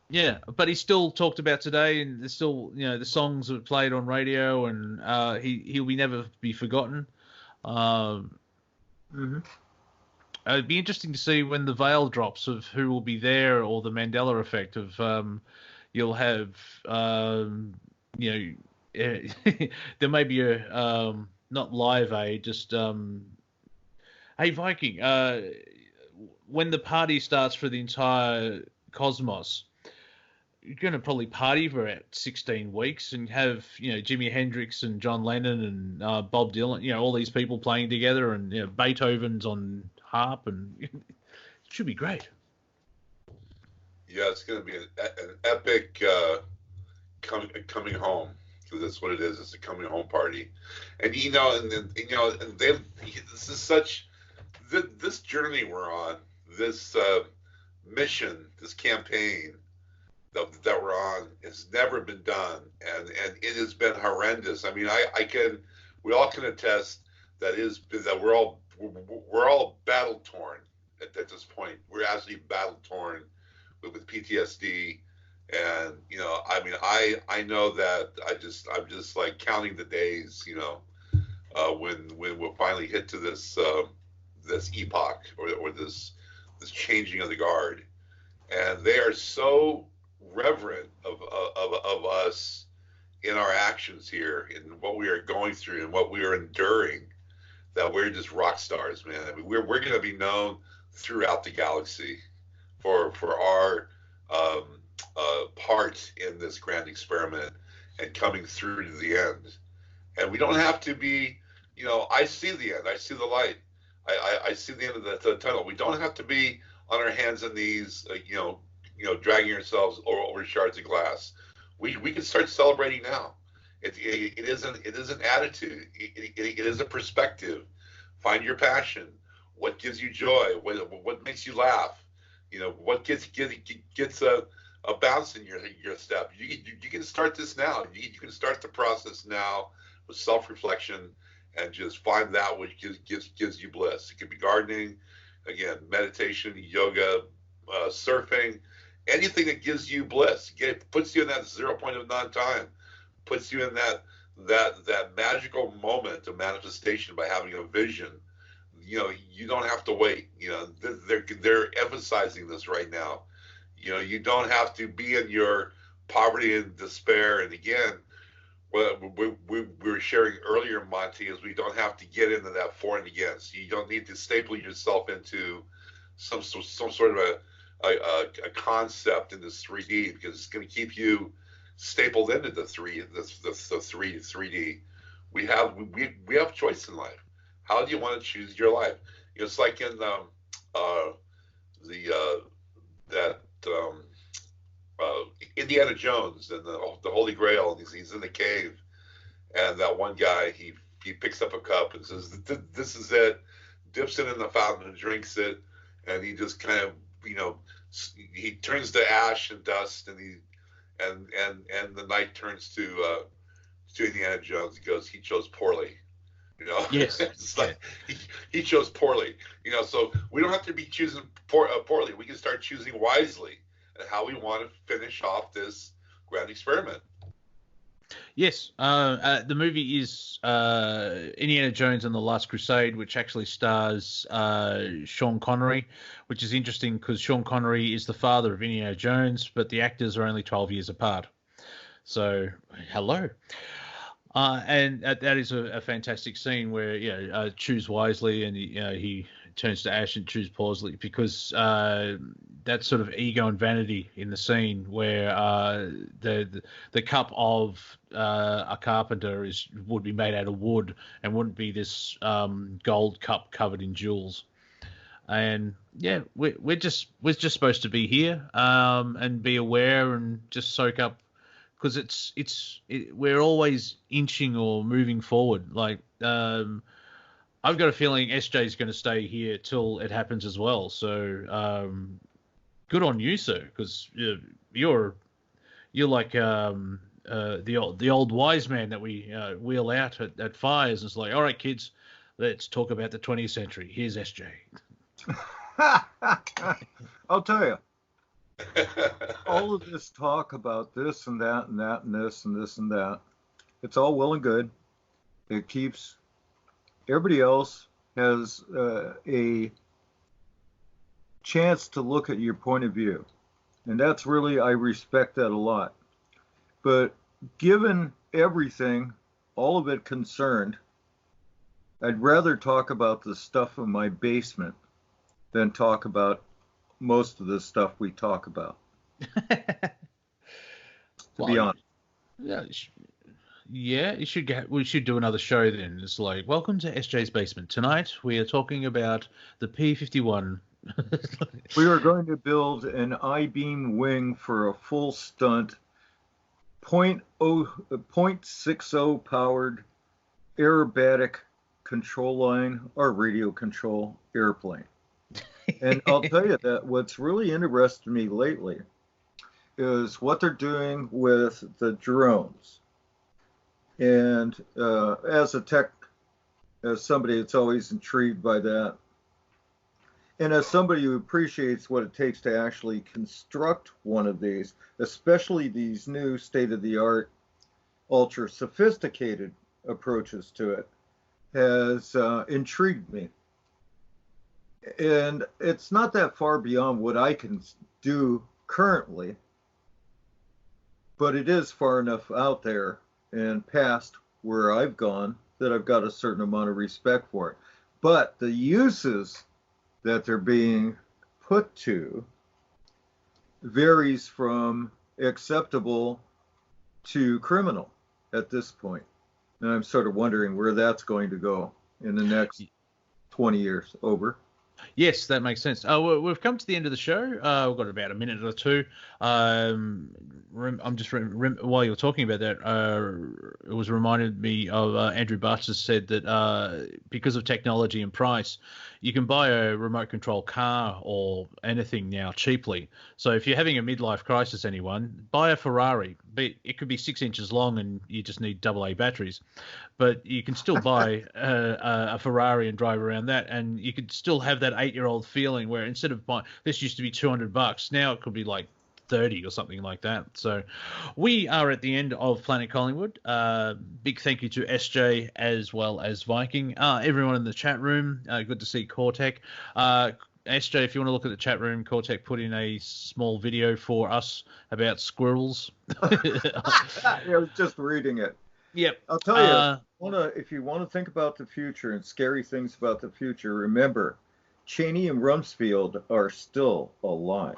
yeah, but he's still talked about today, and there's still, the songs that were played on radio, and he'll never be forgotten. It'd be interesting to see when the veil drops of who will be there, or the Mandela effect of you'll have, there may be a not Live Aid, just hey Viking, when the party starts for the entire cosmos, you're going to probably party for about 16 weeks and have, Jimi Hendrix and John Lennon and Bob Dylan, all these people playing together, and Beethoven's on harp, and it should be great. Yeah, it's going to be an epic coming home, because that's what it is. It's a coming home party, and this is such this journey we're on, this mission, this campaign that we're on has never been done, and it has been horrendous. I mean, we all can attest that we're all battle torn at this point. We're actually battle torn with PTSD And I mean, I know that I'm just like counting the days, when we'll finally hit to this epoch, or this changing of the guard. And they are so reverent of us in our actions here, in what we are going through and what we are enduring, that we're just rock stars, man. I mean, we're going to be known throughout the galaxy for our part in this grand experiment and coming through to the end. And we don't have to be, I see the end. I see the light. I see the end of the tunnel. We don't have to be on our hands and knees, dragging ourselves over shards of glass. We can start celebrating now. It is an attitude. It is a perspective. Find your passion. What gives you joy? What makes you laugh? What gets a bounce in your step. You can start this now. You can start the process now with self-reflection, and just find that which gives you bliss. It could be gardening, again, meditation, yoga, surfing, anything that gives you bliss. Puts you in that 0 point of non-time, puts you in that magical moment of manifestation by having a vision. You don't have to wait. They're emphasizing this right now. You don't have to be in your poverty and despair. And again, what we were sharing earlier, Monty, is we don't have to get into that for and against. You don't need to staple yourself into some sort of a concept in this 3D, because it's going to keep you stapled into the 3D. We have choice in life. How do you want to choose your life? It's like in Indiana Jones and the Holy Grail. He's in the cave, and that one guy he picks up a cup and says, "This is it." Dips it in the fountain and drinks it, and he just kind of he turns to ash and dust, and the night turns to Indiana Jones. He goes, "He chose poorly." Yes. It's like he chose poorly. So we don't have to be choosing poorly. We can start choosing wisely and how we want to finish off this grand experiment. Yes, the movie is Indiana Jones and the Last Crusade, which actually stars Sean Connery, which is interesting because Sean Connery is the father of Indiana Jones, but the actors are only 12 years apart. So, hello. And that is a fantastic scene where choose wisely, and he turns to ash and choose poorly, because that sort of ego and vanity in the scene where the cup of a carpenter would be made out of wood and wouldn't be this gold cup covered in jewels. And yeah, we're just supposed to be here and be aware and just soak up. Because we're always inching or moving forward. Like I've got a feeling SJ is going to stay here till it happens as well. So good on you, sir, because you're like the old wise man that we wheel out at fires. And it's like, all right, kids, let's talk about the 20th century. Here's SJ. I'll tell you. All of this talk about this and that and that and this and this and that, it's all well and good. It keeps everybody else has a chance to look at your point of view, and that's really, I respect that a lot. But given everything, all of it concerned, I'd rather talk about the stuff in my basement than talk about most of the stuff we talk about. To be honest. Yeah, we should do another show then. It's like, welcome to SJ's Basement. Tonight we are talking about the P-51. We are going to build an I-beam wing for a full stunt, 0.60 powered aerobatic control line or radio control airplane. And I'll tell you that what's really interested me lately is what they're doing with the drones. And as somebody that's always intrigued by that, And as somebody who appreciates what it takes to actually construct one of these, especially these new state-of-the-art, ultra sophisticated approaches to it, has intrigued me. And it's not that far beyond what I can do currently, but it is far enough out there and past where I've gone that I've got a certain amount of respect for it. But the uses that they're being put to varies from acceptable to criminal at this point. And I'm sort of wondering where that's going to go in the next 20 years. Over. Yes, that makes sense. We've come to the end of the show. We've got about a minute or two. I'm just while you're talking about that, it was reminded me of Andrew Butts said that because of technology and price, you can buy a remote control car or anything now cheaply. So if you're having a midlife crisis, anyone, buy a Ferrari. It could be 6 inches long and you just need AA batteries. But you can still buy a Ferrari and drive around that, and you could still have that 8-year-old feeling where instead of buying, this used to be $200, now it could be like 30 or something like that. So we are at the end of Planet Collingwood. Big thank you to SJ as well as Viking. Everyone in the chat room, good to see Cortec. SJ, if you want to look at the chat room, Cortec put in a small video for us about squirrels. I was just reading it. Yep. I'll tell you, if you want to think about the future and scary things about the future, remember, Cheney and Rumsfeld are still alive.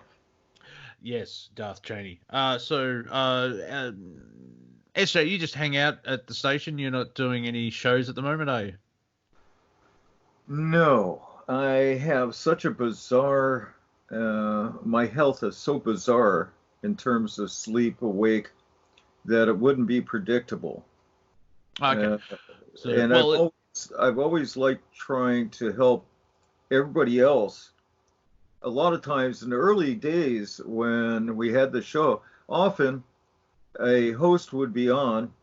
Yes, Darth Cheney. SJ, you just hang out at the station? You're not doing any shows at the moment, are you? No. I have such a bizarre, my health is so bizarre in terms of sleep, awake, that it wouldn't be predictable. Okay. I've always liked trying to help everybody else. A lot of times in the early days when we had the show, often a host would be on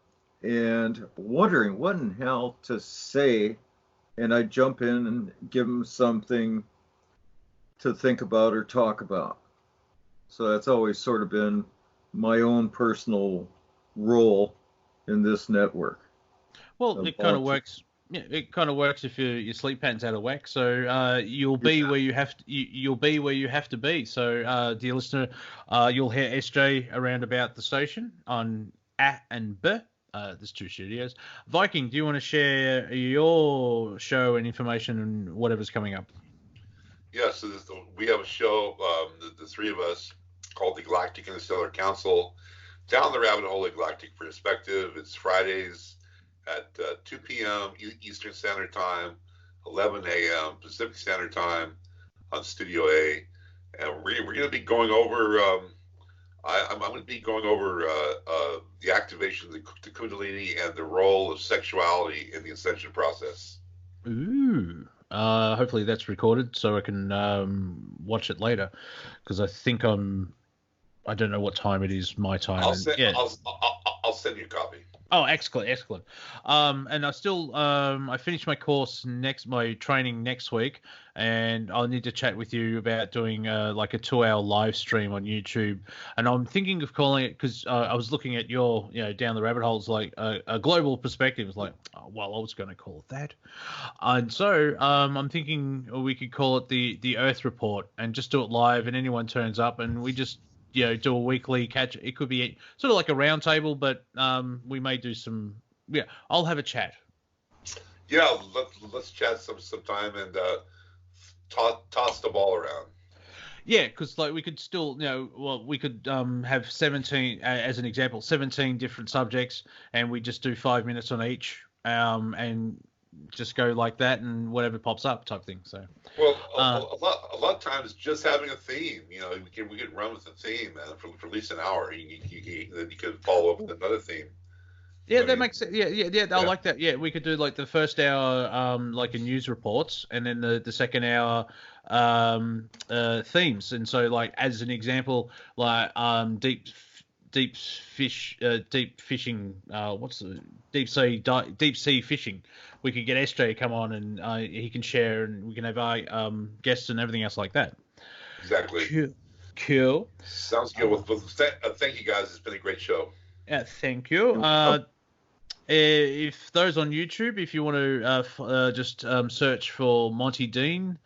and wondering what in hell to say, and I'd jump in and give them something to think about or talk about. So that's always sort of been my own personal role in this network. Well, it kind of works. Yeah, it kind of works if your sleep pattern's out of whack. So you'll be where you have to. You'll be where you have to be. So, dear listener, you'll hear SJ around about the station on A and B. There's 2 studios. Viking, do you want to share your show and information and whatever's coming up? Yes, we have a show, the 3 of us, called the Galactic Interstellar Council, Down the Rabbit Hole, a Galactic Perspective. It's Fridays at 2 p.m. Eastern Standard Time, 11 a.m. Pacific Standard Time on Studio A. And we're going to be going over, I'm going to be going over the activation of the Kundalini and the role of sexuality in the ascension process. Ooh. Hopefully that's recorded so I can watch it later, because I think I don't know what time it is, my time. I'll send you a copy. Oh, excellent. And I finished my my training next week, and I'll need to chat with you about doing like a 2-hour live stream on YouTube. And I'm thinking of calling it, because I was looking at your, Down the Rabbit Holes, like a global perspective. It's like, I was going to call it that. And so I'm thinking we could call it the Earth Report and just do it live, and anyone turns up and we just do a weekly catch. It could be sort of like a round table, but we may do some. Yeah, I'll have a chat. Yeah, let's chat sometime and toss the ball around. Yeah, because like we could still, we could have 17 as an example, 17 different subjects, and we just do 5 minutes on each, and just go like that, and whatever pops up type thing. So well, a lot of times just having a theme, we can run with the theme, man, for at least an hour. Then you could follow up with another theme. Yeah, that makes sense. Yeah. I like that. Yeah, we could do like the first hour, like a news reports, and then the second hour, themes. And so, like as an example, like deep fishing. Deep sea fishing? We could get SJ to come on and he can share, and we can have our guests and everything else like that. Exactly. Cool. Sounds good. Thank you guys. It's been a great show. Thank you. If those on YouTube, if you want to just search for Monty Dean,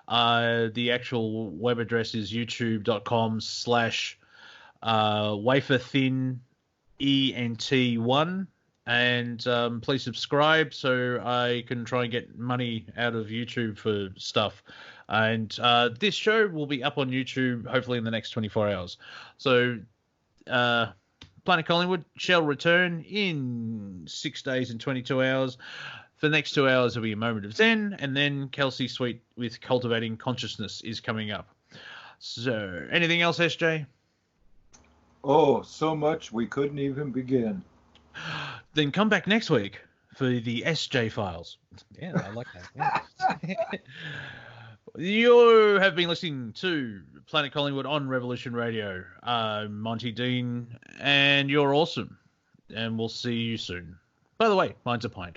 the actual web address is youtube.com/waferthin ENT1, and please subscribe so I can try and get money out of YouTube for stuff. And this show will be up on YouTube hopefully in the next 24 hours. So Planet Collingwood shall return in 6 days and 22 hours. For the next 2 hours, there'll be a moment of Zen, and then Kelsey Sweet with Cultivating Consciousness is coming up. So, anything else, SJ? Oh, so much we couldn't even begin. Then come back next week for the SJ Files. Yeah, I like that. Yeah. You have been listening to Planet Collingwood on Revolution Radio. I'm Monty Dean, and you're awesome. And we'll see you soon. By the way, mine's a pint.